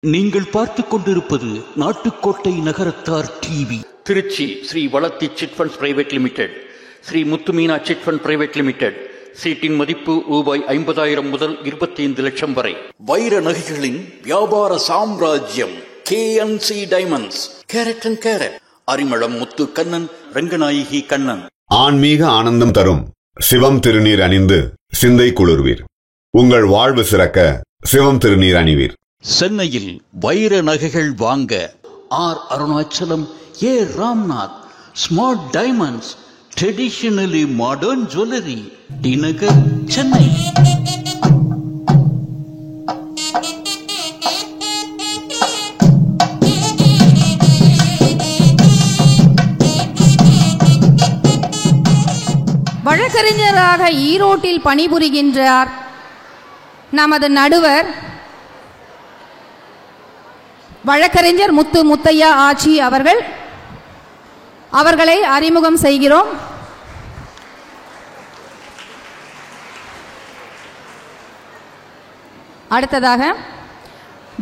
நீங்கள் பார்த்துக் கொண்டிருப்பது Nattukottai Nagarathar TV. Trichy Sri Valathi chit funds private limited, Sri Muthumeena chit fund private limited. சீட்டின் மதிப்பு ரூபாய் 50,000 முதல் 25 லட்சம் வரை. வைர நகைகளின் வியாபார சாம்ராஜ்யம் KNC diamonds. Carat and carat. Arimalam Muthu Kannan, Ranganayaki Kannan. ஆன்மீக ஆனந்தம் தரும் சிவம் திருநீர் அணிந்து சிந்தை குளிர்வீர். உங்கள் வாழ்வு சிறக்க சிவம் திருநீர் அணிவீர். சென்னையில் வைர நகைகள் வாங்க R Arunachalam, A Ramnath, smart diamonds, traditionally modern jewellery, T Nagar, Chennai. வழக்கறிஞராக ஈரோட்டில் பணிபுரிகின்றார் நமது நடுவர் வழக்கறிஞர் முத்தையா ஆச்சி அவர்களை அறிமுகம் செய்கிறோம். அடுத்ததாக,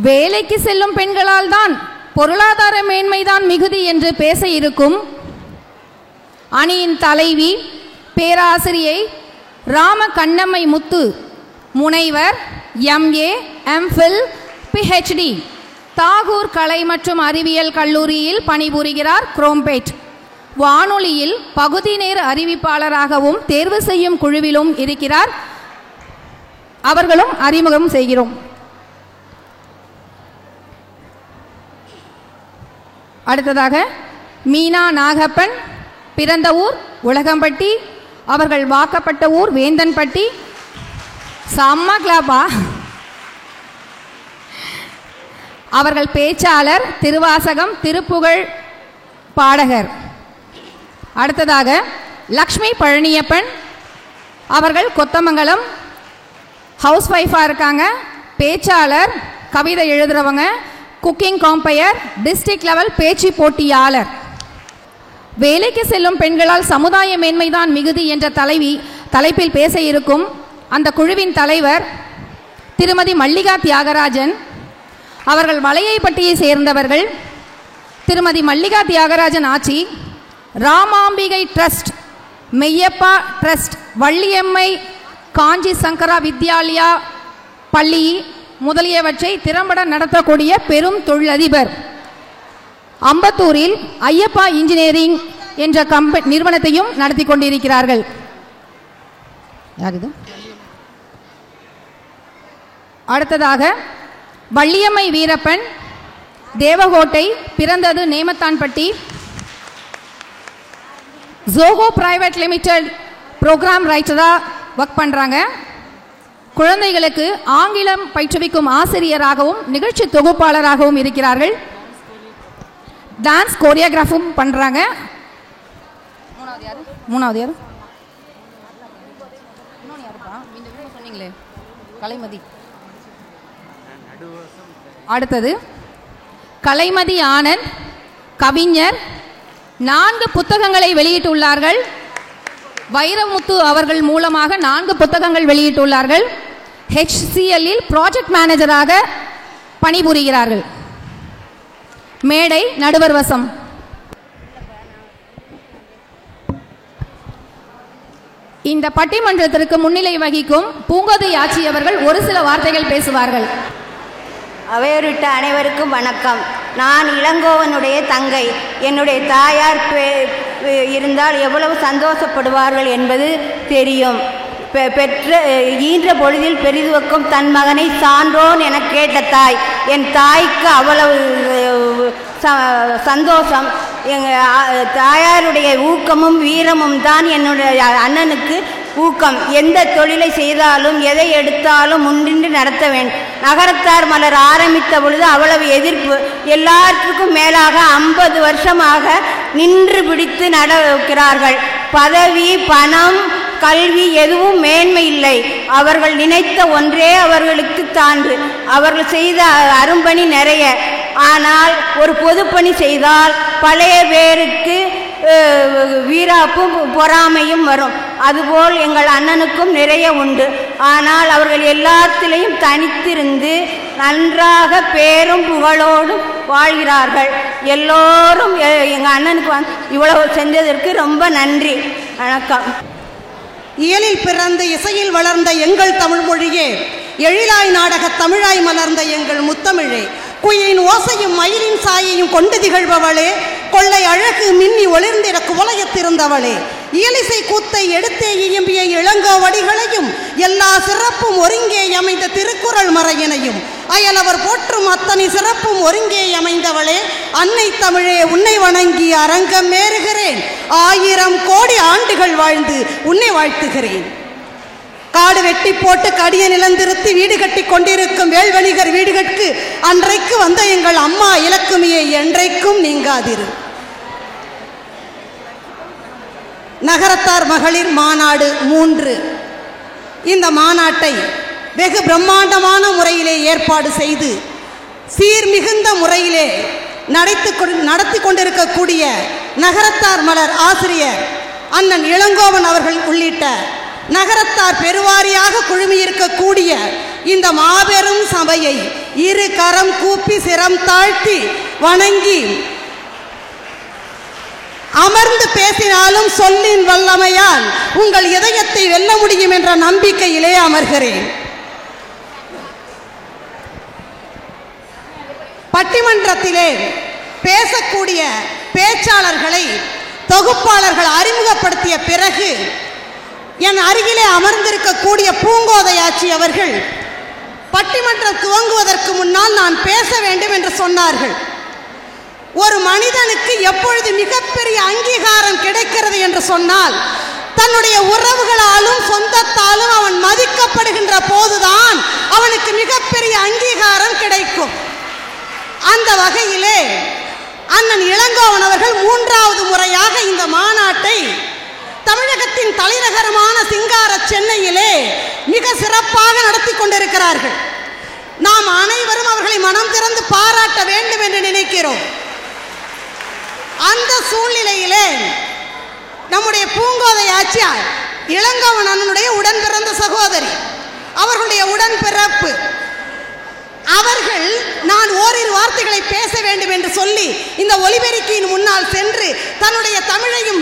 வேலைக்கு செல்லும் பெண்களால் தான் பொருளாதார மேன்மைதான் மிகுதி என்று பேச இருக்கும் அணியின் தலைவி பேராசிரியை ராம கண்ணம்மை முத்து, முனைவர், MA, MPhil, PhD, தாகூர் கலை மற்றும் அறிவியல் கல்லூரியில் பணிபுரிகிறார், குரோம்பேட். வானொலியில் பகுதி நேர அறிவிப்பாளராகவும் தேர்வு செய்யும் குழுவிலும் இருக்கிறார். அவர்களும் அறிமுகம் செய்கிறோம். அடுத்ததாக, மீனா நாகப்பன், பிறந்த ஊர் உலகம்பட்டி, அவர்கள் வாக்கப்பட்ட ஊர் வேந்தன்பட்டி. சம்மா கிளாப்பா. அவர்கள் பேச்சாளர், திருவாசகம், திருப்புகழ் பாடகர். அடுத்ததாக, லக்ஷ்மி பழனியப்பன், அவர்கள் கொத்தமங்கலம், ஹவுஸ் ஒய்ஃபாக இருக்காங்க, பேச்சாளர், கவிதை எழுதுறவங்க, குக்கிங் காம்பயர், டிஸ்ட்ரிக்ட் லெவல் பேச்சு போட்டியாளர். வேலைக்கு செல்லும் பெண்களால் சமுதாய மேன்மைதான் மிகுதி என்ற தலைப்பில் பேச இருக்கும் அந்த குழுவின் தலைவர் திருமதி மல்லிகா தியாகராஜன். அவர்கள் வளையைப்பட்டியை சேர்ந்தவர்கள். திருமதி மல்லிகா தியாகராஜன் ஆச்சி ராமாம்பிகை ட்ரஸ்ட், மெய்யப்பா ட்ரஸ்ட், வள்ளியம்மை காஞ்சி சங்கரா வித்யாலயா பள்ளி முதலியவற்றை திறம்பட நடத்தக்கூடிய பெரும் தொழிலதிபர். அம்பத்தூரில் ஐயப்பா இன்ஜினியரிங் என்ற நிறுவனத்தையும் நடத்தி கொண்டிருக்கிறார்கள். யார் இது? அடுத்ததாக, வள்ளியம்மை வீரப்பன், தேவகோட்டை, பிறந்தது Nemathanpatti, Zoho private limited program ரைட்டராக ஒர்க் பண்ணுறாங்க. குழந்தைகளுக்கு ஆங்கிலம் பயிற்றுவிக்கும் ஆசிரியராகவும் நிகழ்ச்சி தொகுப்பாளராகவும் இருக்கிறார்கள். டான்ஸ் கோரியோகிராஃபும் பண்ணுறாங்க. மூணாவது யார்? சொன்னீங்களே, கலைமதி. அடுத்தது, கலைமதி ஆனந்த், கவிஞர், 4 புத்தகங்களை வெளியிட்டுள்ளார்கள். வைரமுத்து அவர்கள் மூலமாக 4 புத்தகங்கள் வெளியிட்டுள்ளார்கள். HCL-இல் ப்ராஜெக்ட் மேனேஜராக பணிபுரிகிறார்கள். மேடை நடுவர் வசம். இந்த பட்டிமன்றத்திற்கு முன்னிலை வகிக்கும் பூங்கோதை ஆச்சி அவர்கள் ஒரு சில வார்த்தைகள் பேசுவார்கள். அவையொருட்ட அனைவருக்கும் வணக்கம். நான் இளங்கோவனுடைய தங்கை. என்னுடைய தாயார் இருந்தால் எவ்வளவு சந்தோஷப்படுவார்கள் என்பது தெரியும். ஈன்ற பொழுதில் பெரிதுவக்கும் தன் மகனை சான்றோன் என கேட்ட தாய். என் தாய்க்கு அவ்வளவு சந்தோஷம். எங்கள் தாயாருடைய ஊக்கமும் வீரமும் தான் என்னுடைய அண்ணனுக்கு ஊக்கம். எந்த தொழிலை செய்தாலும் எதை எடுத்தாலும் முன்னின்று நடத்த வேண்டும். நகரத்தார் மலர் ஆரம்பித்த பொழுது அவ்வளவு எதிர்ப்பு. எல்லாற்றுக்கும் மேலாக 50 வருஷமாக நின்று பிடித்து நடக்கிறார்கள். பதவி, பணம், கல்வி எதுவும் மேன்மை இல்லை. அவர்கள் நினைத்த ஒன்றே அவர்களுக்கு தான்று. அவர்கள் செய்த அரும்பணி நிறைய. ஆனால் ஒரு பொதுப்பணி செய்தால் பழைய பேருக்கு வீராப்பும் பொறாமையும் வரும். அதுபோல் எங்கள் அண்ணனுக்கும் நிறைய உண்டு. ஆனால் அவர்கள் எல்லாத்திலையும் தனித்திருந்து நன்றாக பேரும் புகழோடும் வாழ்கிறார்கள். எல்லோரும் எங்கள் அண்ணனுக்கு இவ்வளவு செஞ்சதற்கு ரொம்ப நன்றி. வணக்கம். இயலில் பிறந்து இசையில் வளர்ந்த எங்கள் தமிழ் மொழியே, எழிலாய் நாடக தமிழாய் மலர்ந்த எங்கள் முத்தமிழே, குயிலின் ஓசையும் மயிலின் சாயையும் கொண்டு திகழ்பவளே, கொள்ளை அழகு மின்னி ஒளிர்ந்திட குவலயத்திருந்தவளே, இயலிசை கூத்தை எடுத்தே இயம்பிய இளங்கோவடிகளையும் எல்லா சிறப்பும் ஒருங்கே அமைந்த திருக்குறள் மறையினையும் அயலவர் போற்றும் அத்தனை சிறப்பும் ஒருங்கே அமைந்தவளே, அன்னை தமிழே உன்னை வணங்கி அரங்கம் மேறுகிறேன். 1000 கோடி ஆண்டுகள் வாழ்ந்து உன்னை வாழ்த்துகிறேன். காடு வெட்டி போட்டு கடிய நிலந்திருத்தி வீடு கட்டி கொண்டிருக்கும் வேல்வணிகர் வீடுகட்கு அன்றைக்கு வந்த எங்கள் அம்மா இலக்குமியை என்றைக்கும் நீங்காதிரு. நகரத்தார் மகளிர் மாநாடு 3. இந்த மாநாட்டை வெகு பிரம்மாண்டமான முறையிலே ஏற்பாடு செய்து சீர்மிகுந்த முறையிலே நடத்தி கொண்டிருக்கக்கூடிய நகரத்தார் மலர் ஆசிரியர் அண்ணன் இளங்கோவன் அவர்கள் உள்ளிட்ட நகரத்தார் பெருவாரியாக குழுமியிருக்கக்கூடிய இந்த மாபெரும் சபையை 2 கரம் கூப்பி சிரம் தாழ்த்தி வணங்கி, அமர்ந்து பேசினாலும் சொல்லின் வல்லமையால் உங்கள் இதயத்தை வெல்ல முடியும் என்ற நம்பிக்கையிலே அமர்கிறேன். பட்டிமன்றத்திலே பேசக்கூடிய பேச்சாளர்களை தொகுப்பாளர்கள் அறிமுகப்படுத்திய பிறகு என் அருகிலே அமர்ந்திருக்கக்கூடிய பூங்கோதையாச்சி அவர்கள் பட்டிமன்றம் துவங்குவதற்கு முன்னால் நான் பேச வேண்டும் என்று சொன்னார்கள். ஒரு மனிதனுக்கு எப்பொழுது மிகப்பெரிய அங்கீகாரம் கிடைக்கிறது என்று சொன்னால், தன்னுடைய உறவுகளாலும் சொந்தத்தாலும் அவன் மதிக்கப்படுகின்ற போதுதான் அவனுக்கு மிகப்பெரிய அங்கீகாரம் கிடைக்கும். அந்த வகையிலே அண்ணன் இளங்கோவன் அவர்கள் 3வது முறையாக இந்த மாநாட்டை தமிழகத்தின் தலைநகரமான சிங்கார சென்னையிலே மிக சிறப்பாக நடத்தி கொண்டிருக்கிறார்கள். நாம் அனைவரும் அவர்களை மனம் திறந்து பாராட்ட வேண்டும் என்று நினைக்கிறோம். அந்த சூழ்நிலையிலே நம்முடைய பூங்கோதை ஆட்சியார் இளங்கோவன் அண்ணனுடைய உடன் பிறந்த சகோதரி, அவர்களுடைய உடன்பிறப்பு அவர்கள் நான் ஓரிரு வார்த்தைகளை பேச வேண்டும் என்று சொல்லி இந்த ஒலிபெருக்கியின் முன்னால் சென்று தன்னுடைய தமிழையும்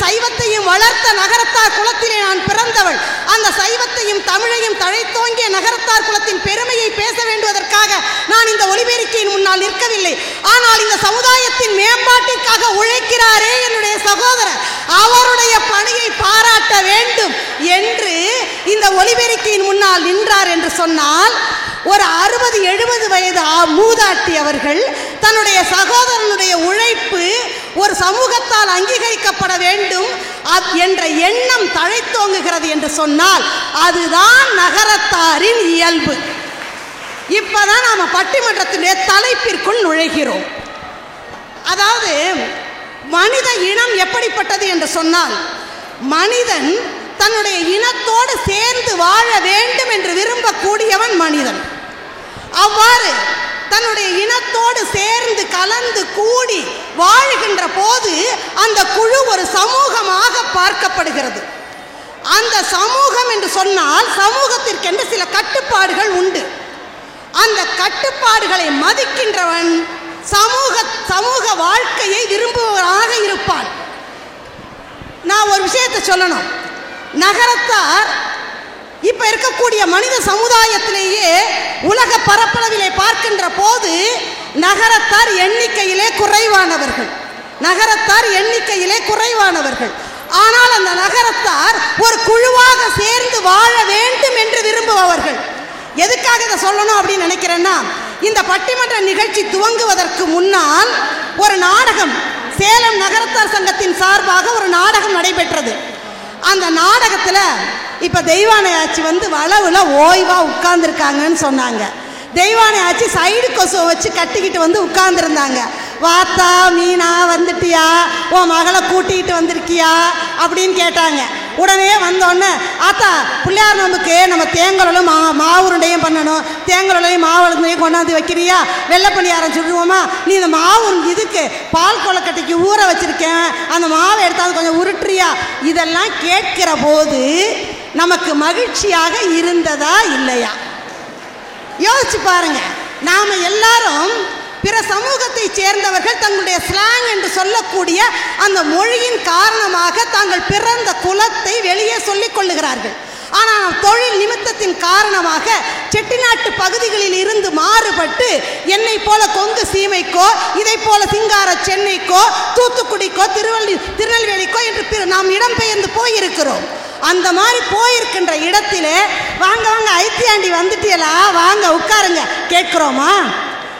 சைவத்தையும் வளர்த்த நகரத்தார் குலத்திலே நான் பிறந்தவள், அந்த சைவத்தையும் தமிழையும் தழைத்தோங்கிய நகரத்தார் குலத்தின் பெருமையை பேச வேண்டுவதற்காக நான் இந்த ஒலிபெருக்கியின் முன்னால் நிற்கவில்லை. ஆனால் இந்த சமுதாயத்தின் மேம்பாட்டிற்காக உழைக்கிறாரே என்னுடைய சகோதரர், அவருடைய பணியை பாராட்ட வேண்டும் என்று இந்த ஒலிபெருக்கியின் முன்னால் நின்றார் என்று சொன்னால், ஒரு 60-70 வயது மூதாட்டி அவர்கள் தன்னுடைய சகோதரனுடைய உழைப்பு ஒரு சமூகத்தால் அங்கீகரிக்கப்பட வேண்டும் என்ற எண்ணம் தழைத்தோங்குகிறது என்று சொன்னால் அதுதான் நகரத்தாரின் இயல்பு. இப்பதான் நாம பட்டிமன்றத்தினுடைய தலைப்பிற்குள் நுழைகிறோம். அதாவது மனித இனம் எப்படிப்பட்டது என்று சொன்னால், மனிதன் தன்னுடைய இனத்தோடு சேர்ந்து வாழ வேண்டும் என்று விரும்பக்கூடியவன் மனிதன். அவ்வாறு தன்னுடைய இனத்தோடு சேர்ந்து கலந்து கூடி வாழுகின்ற போது அந்த குழு ஒரு சமூகமாக பார்க்கப்படுகிறது. அந்த சமூகம் என்று சொன்னால் சமூகத்திற்கென்று சில கட்டுப்பாடுகள் உண்டு. அந்த கட்டுப்பாடுகளை மதிக்கின்றவன் சமூக வாழ்க்கையை விரும்புவராக இருப்பான். நான் ஒரு விஷயத்தை சொல்லணும். நகரத்தார் இப்ப இருக்கக்கூடிய மனித சமுதாயத்திலேயே உலக பரப்பளவிலே பார்க்கின்ற போது நகரத்தார் எண்ணிக்கையிலே குறைவானவர்கள். ஆனால் அந்த நகரத்தார் ஒரு குழுவாக சேர்ந்து வாழ வேண்டும் என்று விரும்புபவர்கள். எதுக்காக இதை சொல்லணும் அப்படின்னு நினைக்கிறேன்னா, இந்த பட்டிமன்ற நிகழ்ச்சி துவங்குவதற்கு முன்னால் ஒரு நாடகம் சேலம் நகரத்தார் சங்கத்தின் சார்பாக ஒரு நாடகம் நடைபெற்றது. அந்த நாடகத்தில் இப்போ தெய்வானை ஆட்சி வளவுல ஓய்வா உட்கார்ந்துருக்காங்கன்னு சொன்னாங்க. தெய்வானை ஆட்சி சைடு கொசுவை வச்சு கட்டிக்கிட்டு உட்கார்ந்துருந்தாங்க. வாத்தா மீனா வந்துட்டியா, உன் மகளை கூட்டிகிட்டு வந்திருக்கியா அப்படின்னு கேட்டாங்க. உடனே வந்தோடனே ஆத்தா பிள்ளையார் நோம்புக்கு நம்ம தேங்காயும் மாவுருண்டையும் பண்ணணும், தேங்காயும் மாவுருண்டையும் கொண்டாந்து வைக்கிறியா, வெள்ளை பணியாரம் சுடுவோமா, நீ இந்த மாவு இதுக்கு பால் கொலக்கட்டைக்கு ஊற வச்சிருக்கேன் அந்த மாவை எடுத்தாந்து கொஞ்சம் உருட்டுறியா, இதெல்லாம் கேட்கிற போது நமக்கு மகிழ்ச்சியாக இருந்ததா இல்லையா? யோசிச்சு பாருங்க. நாம எல்லாரும் பிற சமூகத்தை சேர்ந்தவர்கள் தங்களுடைய ஸ்லாங் என்று சொல்லக்கூடிய அந்த மொழியின் காரணமாக தாங்கள் பிறந்த குலத்தை வெளியே சொல்லிக் கொள்ளுகிறார்கள். ஆனால் தொழில் நிமித்தத்தின் காரணமாக செட்டிநாட்டு பகுதிகளில் இருந்து மாறுபட்டு என்னை போல கொங்கு சீமைக்கோ இதை போல சிங்கார சென்னைக்கோ தூத்துக்குடிக்கோ திருநெல்வேலிக்கோ என்று நாம் இடம்பெயர்ந்து போயிருக்கிறோம். அந்த மாதிரி போயிருக்கின்ற இடத்திலே வாங்க வாங்க ஐத்தியாண்டி வந்துட்டியலா, வாங்க உட்காருங்க கேட்குறோமா?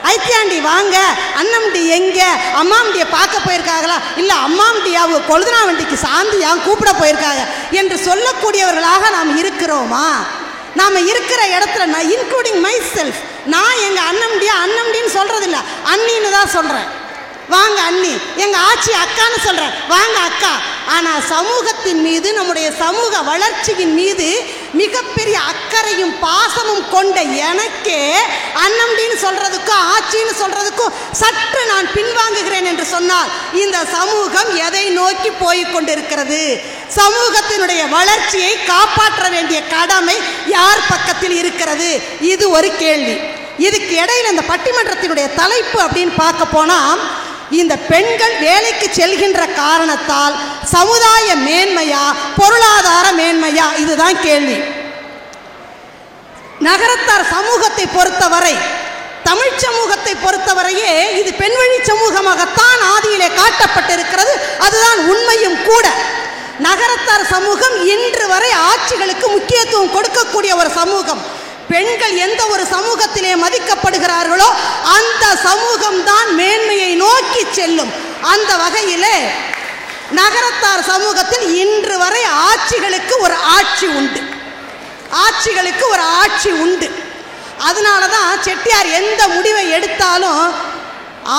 ஐத்தியாண்டி வாங்க, அண்ணம்டி எங்க, அம்மாம்டியை பார்க்க போயிருக்காங்களா, இல்லை அம்மாம்டி அவங்க கொழுதுனா வண்டிக்கு சாந்தியா கூப்பிட போயிருக்காங்க என்று சொல்லக்கூடியவர்களாக நாம் இருக்கிறோமா? நாம் இருக்கிற இடத்துல நான் இன்க்ளூடிங் மை செல்ஃப், நான் எங்கள் அண்ணம்டின்னு சொல்கிறதில்ல, அண்ணின்னு தான் சொல்கிறேன். வாங்க அண்ணி, எங்கள் ஆச்சி அக்கான்னு சொல்கிறேன், வாங்க அக்கா. ஆனால் சமூகத்தின் மீது, நம்முடைய சமூக வளர்ச்சியின் மீது மிகப்பெரிய அக்கறையும் பாசமும் கொண்ட எனக்கே அண்ணம்டின்னு சொல்கிறதுக்கும் ஆச்சின்னு சொல்கிறதுக்கும் சற்று நான் பின்வாங்குகிறேன் என்று சொன்னால் இந்த சமூகம் எதை நோக்கி போய்கொண்டிருக்கிறது? சமூகத்தினுடைய வளர்ச்சியை காப்பாற்ற வேண்டிய கடமை யார் பக்கத்தில் இருக்கிறது? இது ஒரு கேள்வி. இதுக்கு இடையில் இந்த பட்டிமன்றத்தினுடைய தலைப்பு அப்படின்னு பார்க்க போனால், இந்த பெண்கள் வேலைக்கு செல்கின்ற காரணத்தால் சமுதாய மேன்மையா பொருளாதார மேன்மையா, இதுதான் கேள்வி. நகரத்தார் சமூகத்தை பொறுத்தவரை, தமிழ் சமூகத்தை பொறுத்தவரையே இது பெண்வழி சமூகமாகத்தான் ஆதியிலே காட்டப்பட்டிருக்கிறது. அதுதான் உண்மையும் கூட. நகரத்தார் சமூகம் இன்று வரை ஆட்சிகளுக்கு முக்கியத்துவம் கொடுக்கக்கூடிய ஒரு சமூகம். பெண்கள் எந்த ஒரு சமூகத்திலே மதிக்கப்படுகிறார்களோ அந்த சமூகம் தான் மேன்மையை நோக்கி செல்லும். அந்த வகையிலே நகரத்தார் சமூகத்தில் இன்று வரை ஆட்சிகளுக்கு ஒரு ஆட்சி உண்டு. அதனால தான் செட்டியார் எந்த முடிவை எடுத்தாலும்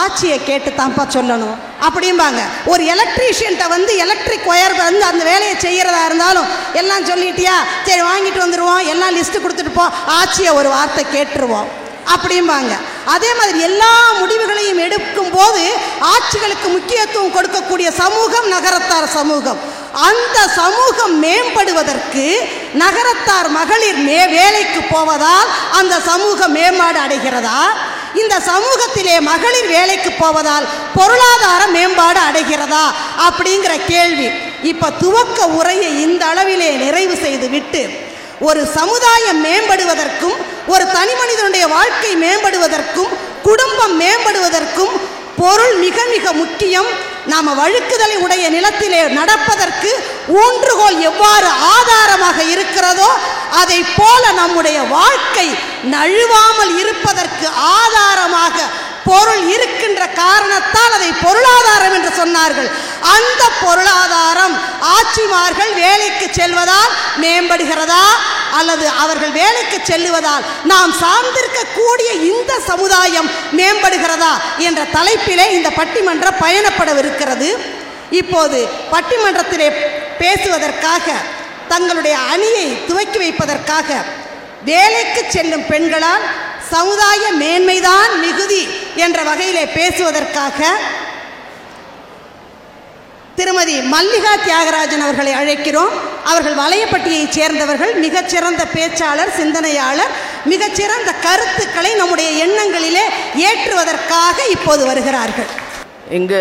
ஆட்சியை கேட்டு தான்ப்பா சொல்லணும் அப்படிம்பாங்க. ஒரு எலக்ட்ரீஷியன்ட்ட வந்து எலக்ட்ரிக் ஒயர் வந்து அந்த வேலையை செய்கிறதா இருந்தாலும் எல்லாம் சொல்லிட்டியா, சரி வாங்கிட்டு வந்துடுவோம், எல்லாம் லிஸ்ட்டு கொடுத்துட்டு போ, ஆட்சியை ஒரு வார்த்தை கேட்டுருவோம் அப்படிம்பாங்க. அதே மாதிரி எல்லா முடிவுகளையும் எடுக்கும் போது ஆட்சிகளுக்கு முக்கியத்துவம் கொடுக்கக்கூடிய சமூகம் நகரத்தார் சமூகம். அந்த சமூகம் மேம்படுவதற்கு நகரத்தார் மகளிர் வேலைக்கு போவதால் அந்த சமூகம் மேம்பாடு அடைகிறதா, இந்த சமூகத்திலே மகளிர் வேலைக்கு போவதால் பொருளாதார மேம்பாடு அடைகிறதா அப்படிங்கிற கேள்வி. இப்ப துவக்க உரையை இந்த அளவிலே நிறைவு செய்து விட்டு, ஒரு சமுதாயம் மேம்படுவதற்கும் ஒரு தனி மனிதனுடைய வாழ்க்கை மேம்படுவதற்கும் குடும்பம் மேம்படுவதற்கும் பொருள் மிக மிக முக்கியம். நாம் வழுக்குதலை உடைய நிலத்திலே நடப்பதற்கு ஊன்றுகோல் எவ்வாறு ஆதாரமாக இருக்கிறதோ அதை போல நம்முடைய வாழ்க்கை நழுவாமல் இருப்பதற்கு ஆதாரமாக பொருள் இருக்கின்ற காரணத்தால் அதை பொருளாதாரம் என்று சொன்னார்கள். அந்த பொருளாதாரம் ஆட்சிமார்கள் வேலைக்கு செல்வதால் மேம்படுகிறதா அல்லது அவர்கள் வேலைக்கு செல்லுவதால் நாம் சார்ந்திருக்கக்கூடிய இந்த சமுதாயம் மேம்படுகிறதா என்ற தலைப்பிலே இந்த பட்டிமன்றம் பயணப்படவிருக்கிறது. இப்போது பட்டிமன்றத்திலே பேசுவதற்காக, தங்களுடைய அணியை துவக்கி வைப்பதற்காக, வேலைக்கு செல்லும் பெண்களால் சமுதாய மேன்மைதான் மிகுதி என்ற வகையிலே பேசுவதற்காக திருமதி மல்லிகா தியாகராஜன் அவர்களை அழைக்கிறோம். அவர்கள் வலையப்பட்டியைச் சேர்ந்தவர்கள், மிகச்சிறந்த பேச்சாளர், சிந்தனையாளர், மிகச்சிறந்த கருத்துக்களை நம்முடைய எண்ணங்களிலே ஏற்றுவதற்காக இப்போது வருகிறார்கள். இங்கு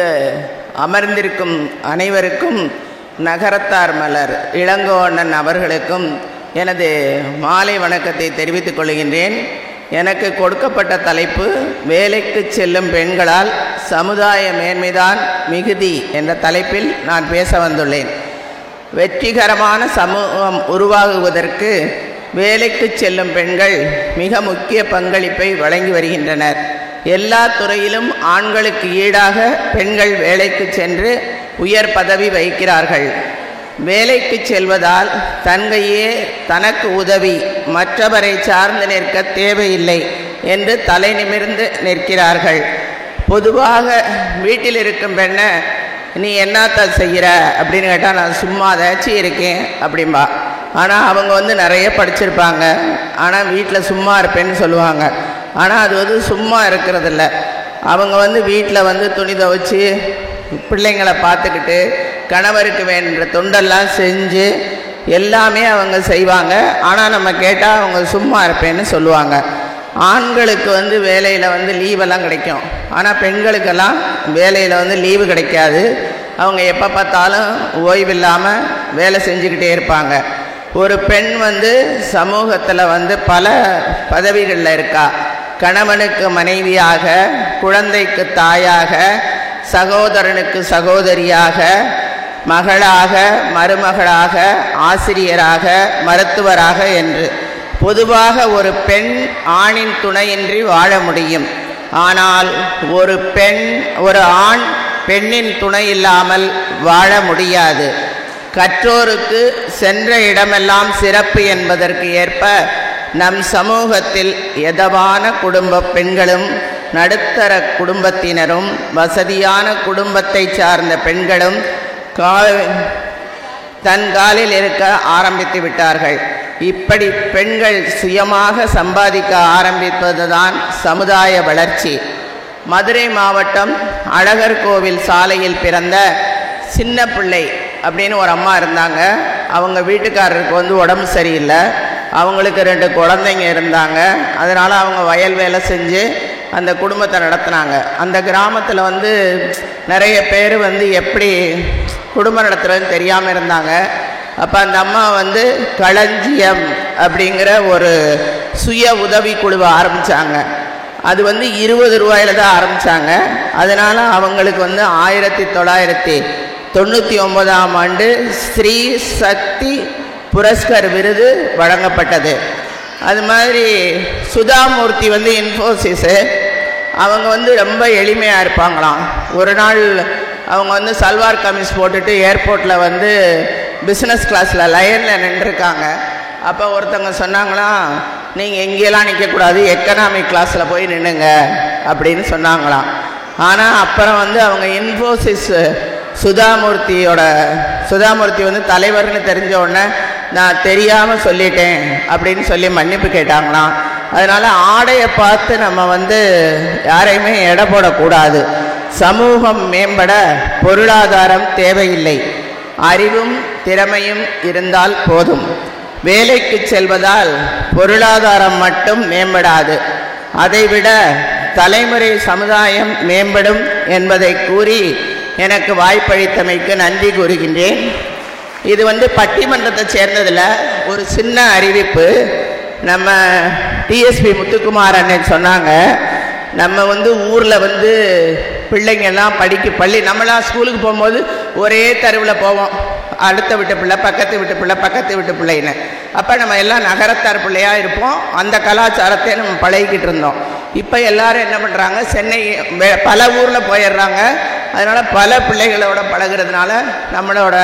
அமர்ந்திருக்கும் அனைவருக்கும், நகரத்தார் மலர் இளங்கோவண்ணன் அவர்களுக்கும் எனது மாலை வணக்கத்தை தெரிவித்துக் கொள்கின்றேன். எனக்கு கொடுக்கப்பட்ட தலைப்பு வேலைக்கு செல்லும் பெண்களால் சமுதாய மேன்மைதான் மிகுதி என்ற தலைப்பில் நான் பேச வந்துள்ளேன். வெற்றிகரமான சமூகம் உருவாகுவதற்கு வேலைக்கு செல்லும் பெண்கள் மிக முக்கிய பங்களிப்பை வழங்கி வருகின்றனர். எல்லா துறையிலும் ஆண்களுக்கு ஈடாக பெண்கள் வேலைக்கு சென்று உயர் பதவி வகிக்கிறார்கள். வேலைக்கு செல்வதால் தங்கையே தனக்கு உதவி, மற்றவரை சார்ந்து நிற்க தேவையில்லை என்று தலை நிமிர்ந்து நிற்கிறார்கள். பொதுவாக வீட்டில் இருக்கும் பெண்ணை நீ என்னத்த செய்கிற அப்படின்னு கேட்டால் நான் சும்மா ஏதாச்சும் இருக்கேன் அப்படின்பா. ஆனால் அவங்க வந்து நிறைய படிச்சிருப்பாங்க, ஆனால் வீட்டில் சும்மா இருப்பேன்னு சொல்லுவாங்க. ஆனால் அது வந்து சும்மா இருக்கிறதில்ல. அவங்க வந்து வீட்டில் வந்து துணி துவைச்சி பிள்ளைங்களை பார்த்துக்கிட்டு கணவருக்கு வேண்ட தொண்டெல்லாம் செஞ்சு எல்லாமே அவங்க செய்வாங்க. ஆனால் நம்ம கேட்டால் அவங்க சும்மா இருப்பேன்னு சொல்லுவாங்க. ஆண்களுக்கு வந்து வேலையில் வந்து லீவெல்லாம் கிடைக்கும், ஆனால் பெண்களுக்கெல்லாம் வேலையில் வந்து லீவு கிடைக்காது. அவங்க எப்போ பார்த்தாலும் ஓய்வில்லாமல் வேலை செஞ்சுக்கிட்டே இருப்பாங்க. ஒரு பெண் வந்து சமூகத்தில் வந்து பல பதவிகளில் இருக்கா. கணவனுக்கு மனைவியாக, குழந்தைக்கு தாயாக, சகோதரனுக்கு சகோதரியாக, மகளாக, மருமகளாக, ஆசிரியராக, மருத்துவராக என்று பொதுவாக ஒரு பெண் ஆணின் துணையின்றி வாழ முடியும். ஆனால் ஒரு ஆண் பெண்ணின் துணை இல்லாமல் வாழ முடியாது. கற்றோருக்கு சென்ற இடமெல்லாம் சிறப்பு என்பதற்கு ஏற்ப நம் சமூகத்தில் எதவான குடும்ப பெண்களும், நடுத்தர குடும்பத்தினரும், வசதியான குடும்பத்தை சார்ந்த பெண்களும் தன் காலில் இருக்க ஆரம்பித்து விட்டார்கள். இப்படி பெண்கள் சுயமாக சம்பாதிக்க ஆரம்பிப்பதுதான் சமுதாய வளர்ச்சி. மதுரை மாவட்டம் அழகர் கோவில் சாலையில் பிறந்த சின்ன பிள்ளை அப்படின்னு ஒரு அம்மா இருந்தாங்க. அவங்க வீட்டுக்காரருக்கு வந்து உடம்பு சரியில்லை. அவங்களுக்கு 2 குழந்தைங்க இருந்தாங்க. அதனால் அவங்க வயல் வேலை செஞ்சு அந்த குடும்பத்தை நடத்தினாங்க. அந்த கிராமத்தில் வந்து நிறைய பேர் வந்து எப்படி குடும்பம் நடத்துறதுன்னு தெரியாமல் இருந்தாங்க. அப்போ அந்த அம்மா வந்து களஞ்சியம் அப்படிங்கிற ஒரு சுய உதவி குழுவை ஆரம்பித்தாங்க. அது வந்து 20 ரூபாயில் தான் ஆரம்பித்தாங்க. அதனால் அவங்களுக்கு வந்து 1999ஆம் ஆண்டு ஸ்ரீ சக்தி புரஸ்கர் விருது வழங்கப்பட்டது. அது மாதிரி சுதாமூர்த்தி வந்து இன்ஃபோசிஸு, அவங்க வந்து ரொம்ப எளிமையாக இருப்பாங்களாம். ஒரு நாள் அவங்க வந்து சல்வார் கமிஸ் போட்டுட்டு ஏர்போர்ட்டில் வந்து பிஸ்னஸ் கிளாஸில் லைனில் நின்றுருக்காங்க. அப்போ ஒருத்தவங்க சொன்னாங்களாம், நீங்கள் எங்கேயெல்லாம் நிற்கக்கூடாது, எக்கனாமிக் கிளாஸில் போய் நின்றுங்க அப்படின்னு சொன்னாங்களாம். ஆனால் அப்புறம் வந்து அவங்க இன்ஃபோசிஸ் சுதாமூர்த்தி வந்து தலைவர்னு தெரிஞ்ச உடனே நான் தெரியாமல் சொல்லிட்டேன் அப்படின்னு சொல்லி மன்னிப்பு கேட்டாங்களாம். அதனால் ஆடையை பார்த்து நம்ம வந்து யாரையுமே எடை போடக்கூடாது. சமூகம் மேம்பட பொருளாதாரம் தேவையில்லை, அறிவும் திறமையும் இருந்தால் போதும். வேலைக்கு செல்வதால் பொருளாதாரம் மட்டும் மேம்படாது, அதைவிட தலைமுறை சமுதாயம் மேம்படும் என்பதை கூறி எனக்கு வாய்ப்பளித்தமைக்கு நன்றி கூறுகின்றேன். இது வந்து பட்டிமன்றத்தை சேர்ந்ததில் ஒரு சின்ன அறிவிப்பு. நம்ம டிஎஸ்பி முத்துக்குமார் அண்ணன் சொன்னாங்க, நம்ம வந்து ஊரில் வந்து பிள்ளைங்கள்லாம் பள்ளி நம்மளாம் ஸ்கூலுக்கு போகும்போது ஒரே தெருவில் போவோம், அடுத்த வீட்டு பிள்ளை, பக்கத்து வீட்டு பிள்ளை, பக்கத்து வீட்டு பிள்ளைன்னு. அப்போ நம்ம எல்லாம் நகரத்தார் பிள்ளையாக இருப்போம். அந்த கலாச்சாரத்தை நம்ம பழகிக்கிட்டு இருந்தோம். இப்போ எல்லாரும் என்ன பண்ணுறாங்க, சென்னை பல ஊரில் போயிடுறாங்க. அதனால் பல பிள்ளைகளோட பழகிறதுனால நம்மளோட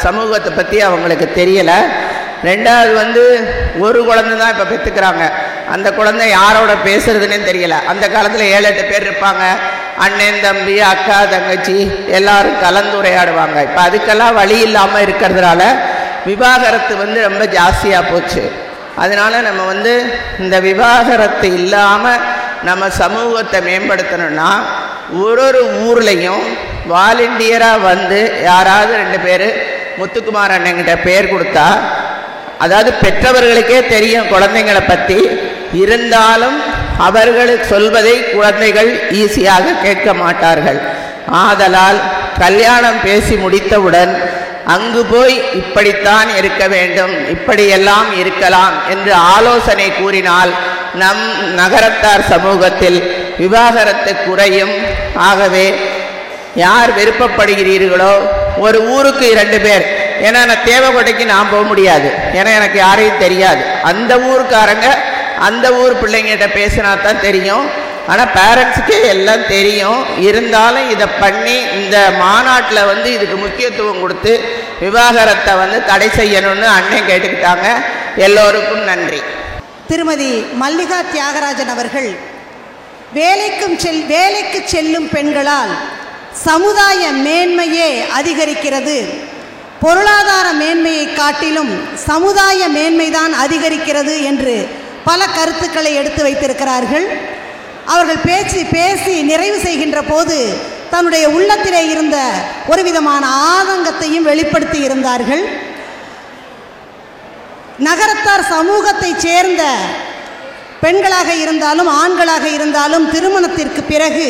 சமூகத்தை பற்றி அவங்களுக்கு தெரியலை. ரெண்டாவது வந்து ஒரு குழந்தை தான் இப்போ பெற்றுக்கிறாங்க. அந்த குழந்தை யாரோட பேசுறதுன்னு தெரியல. அந்த காலத்தில் 7-8 பேர் இருப்பாங்க, அண்ணன் தம்பி அக்கா தங்கச்சி எல்லாரும் கலந்துரையாடுவாங்க. இப்போ அதுக்கெல்லாம் வழி இல்லாமல் இருக்கிறதுனால விவாகரத்து வந்து ரொம்ப ஜாஸ்தியாக போச்சு. அதனால நம்ம வந்து இந்த விவாகரத்து இல்லாமல் நம்ம சமூகத்தை மேம்படுத்தணும்னா ஒரு ஊர்லேயும் வாலண்டியராக வந்து யாராவது 2 பேர் முத்துக்குமார் அண்ணங்கிட்ட பேர் கொடுத்தா, அதாவது பெற்றவர்களுக்கே தெரியும் குழந்தைங்களை பற்றி, இருந்தாலும் அவர்களுக்கு சொல்வதை குழந்தைகள் ஈஸியாக கேட்க மாட்டார்கள். ஆதலால் கல்யாணம் பேசி முடித்தவுடன் அங்கு போய் இப்படித்தான் இருக்க வேண்டும், இப்படியெல்லாம் இருக்கலாம் என்று ஆலோசனை கூறினால் நம் நகரத்தார் சமூகத்தில் விவாகரத்து குறையும். ஆகவே யார் விருப்பப்படுகிறீர்களோ, ஒரு ஊருக்கு 2 பேர், ஏன்னா நான் தேவைப்படைக்கு நான் போக முடியாது, ஏன்னா எனக்கு யாரையும் தெரியாது. அந்த ஊருக்காரங்க அந்த ஊர் பிள்ளைங்கிட்ட பேசினா தான் தெரியும். ஆனால் பேரண்ட்ஸுக்கே எல்லாம் தெரியும். இருந்தாலும் இதை பண்ணி இந்த மாநாட்டில் வந்து இதுக்கு முக்கியத்துவம் கொடுத்து விவாகரத்தை வந்து தடை செய்யணும்னு அண்ணன் கேட்டுக்கிட்டாங்க. எல்லோருக்கும் நன்றி. திருமதி மல்லிகா தியாகராஜன் அவர்கள் வேலைக்கு செல்லும் பெண்களால் சமுதாய மேன்மையே அதிகரிக்கிறது. பொருளாதார மேன்மையை காட்டிலும் சமுதாய மேன்மைதான் அதிகரிக்கிறது என்று பல கருத்துக்களை எடுத்து வைத்திருக்கிறார்கள். அவர்கள் பேசி நிறைவு செய்கின்ற போது தன்னுடைய உள்ளத்திலே இருந்த ஒரு விதமான ஆதங்கத்தையும் வெளிப்படுத்தி இருந்தார்கள். நகரத்தார் சமூகத்தைச் சேர்ந்த பெண்களாக இருந்தாலும் ஆண்களாக இருந்தாலும் திருமணத்திற்கு பிறகு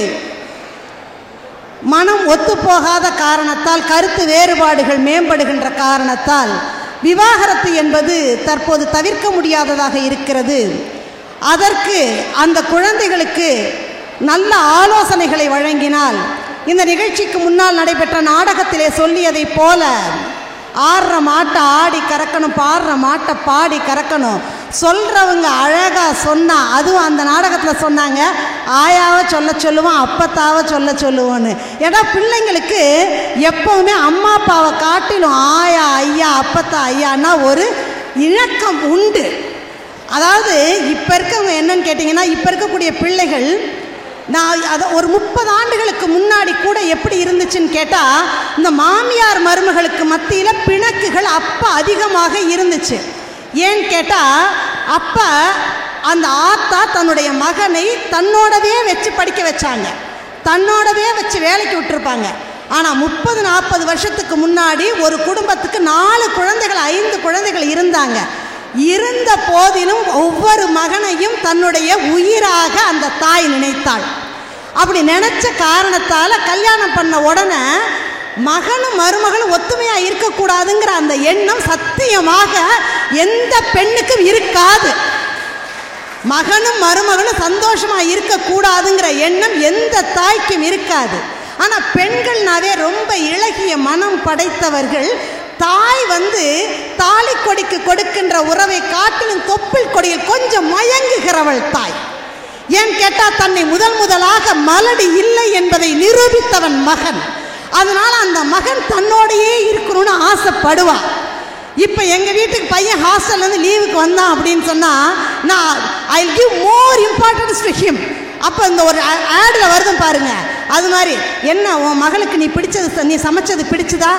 மனம் ஒத்துப்போகாத காரணத்தால், கருத்து வேறுபாடுகள் மேம்படுகின்ற காரணத்தால் விவாகரத்து என்பது தற்போது தவிர்க்க முடியாததாக இருக்கிறது. அதற்கு அந்த குழந்தைகளுக்கு நல்ல ஆலோசனைகளை வழங்கினால், இந்த நிகழ்ச்சிக்கு முன்னால் நடைபெற்ற நாடகத்திலே சொல்லியதைப் போல ஆடுற மாட்டை ஆடி கறக்கணும், பாடுற மாட்டை பாடி கறக்கணும். சொல்கிறவங்க அழகாக சொன்னால், அதுவும் அந்த நாடகத்தில் சொன்னாங்க, ஆயாவை சொல்லுவோம், அப்பத்தாவை சொல்லுவோன்னு. ஏன்னா பிள்ளைங்களுக்கு எப்போவுமே அம்மா அப்பாவை காட்டிலும் ஆயா ஐயா அப்பத்தா ஐயான்னா ஒரு இணக்கம் உண்டு. அதாவது இப்போ இருக்கவங்க என்னன்னு கேட்டிங்கன்னா, இப்போ இருக்கக்கூடிய பிள்ளைகள் நான் அதை ஒரு 30 ஆண்டுகளுக்கு முன்னாடி கூட எப்படி இருந்துச்சுன்னு கேட்டால், இந்த மாமியார் மருமகளுக்கு மத்தியில் பிணக்குகள் அப்போ அதிகமாக இருந்துச்சு. ஏன்னு கேட்டால், அப்போ அந்த ஆத்தா தன்னுடைய மகனை தன்னோடவே வச்சு படிக்க வச்சாங்க, தன்னோடவே வச்சு வேலைக்கு விட்டுருப்பாங்க. ஆனால் 30-40 வருஷத்துக்கு முன்னாடி ஒரு குடும்பத்துக்கு 4 குழந்தைகள் 5 குழந்தைகள் இருந்தாங்க. இருந்த போதிலும் ஒவ்வொரு மகனையும் தன்னுடைய உயிராக அந்த தாய் நினைத்தாள். அப்படி நினைச்ச காரணத்தால் கல்யாணம் பண்ண உடனே மகனும் மருமகளும் ஒத்துமையாக இருக்கக்கூடாதுங்கிற அந்த எண்ணம் சத்தியமாக எந்த பெண்ணுக்கும் இருக்காது. மகனும் மருமகளும் சந்தோஷமாக இருக்கக்கூடாதுங்கிற எண்ணம் எந்த தாய்க்கும் இருக்காது. ஆனால் பெண்கள்னாவே ரொம்ப இளகிய மனம் படைத்தவர்கள். தாய் தாலி கொடிக்கு கொடுக்கின்ற உறவை காட்டிலும் தொப்புள் கொடியில் கொஞ்சம் மயங்குகிறவள் தாய். ஏன் கேட்டால், தன்னை முதலாக மலடி இல்லை என்பதை நிரூபித்தவன் மகன். அதனால அந்த மகன் தன்னோடையே இருக்கணும்னு ஆசைப்படுவான். இப்போ எங்கள் வீட்டுக்கு பையன் ஹாஸ்டல்லேருந்து லீவுக்கு வந்தான் அப்படின்னு சொன்னால், நான் I give more importance to him. அப்போ இந்த ஒரு ஆடில் வருதும் பாருங்க, அது மாதிரி என்ன உன் மகளுக்கு நீ பிடிச்சது, நீ சமைச்சது பிடிச்சதா,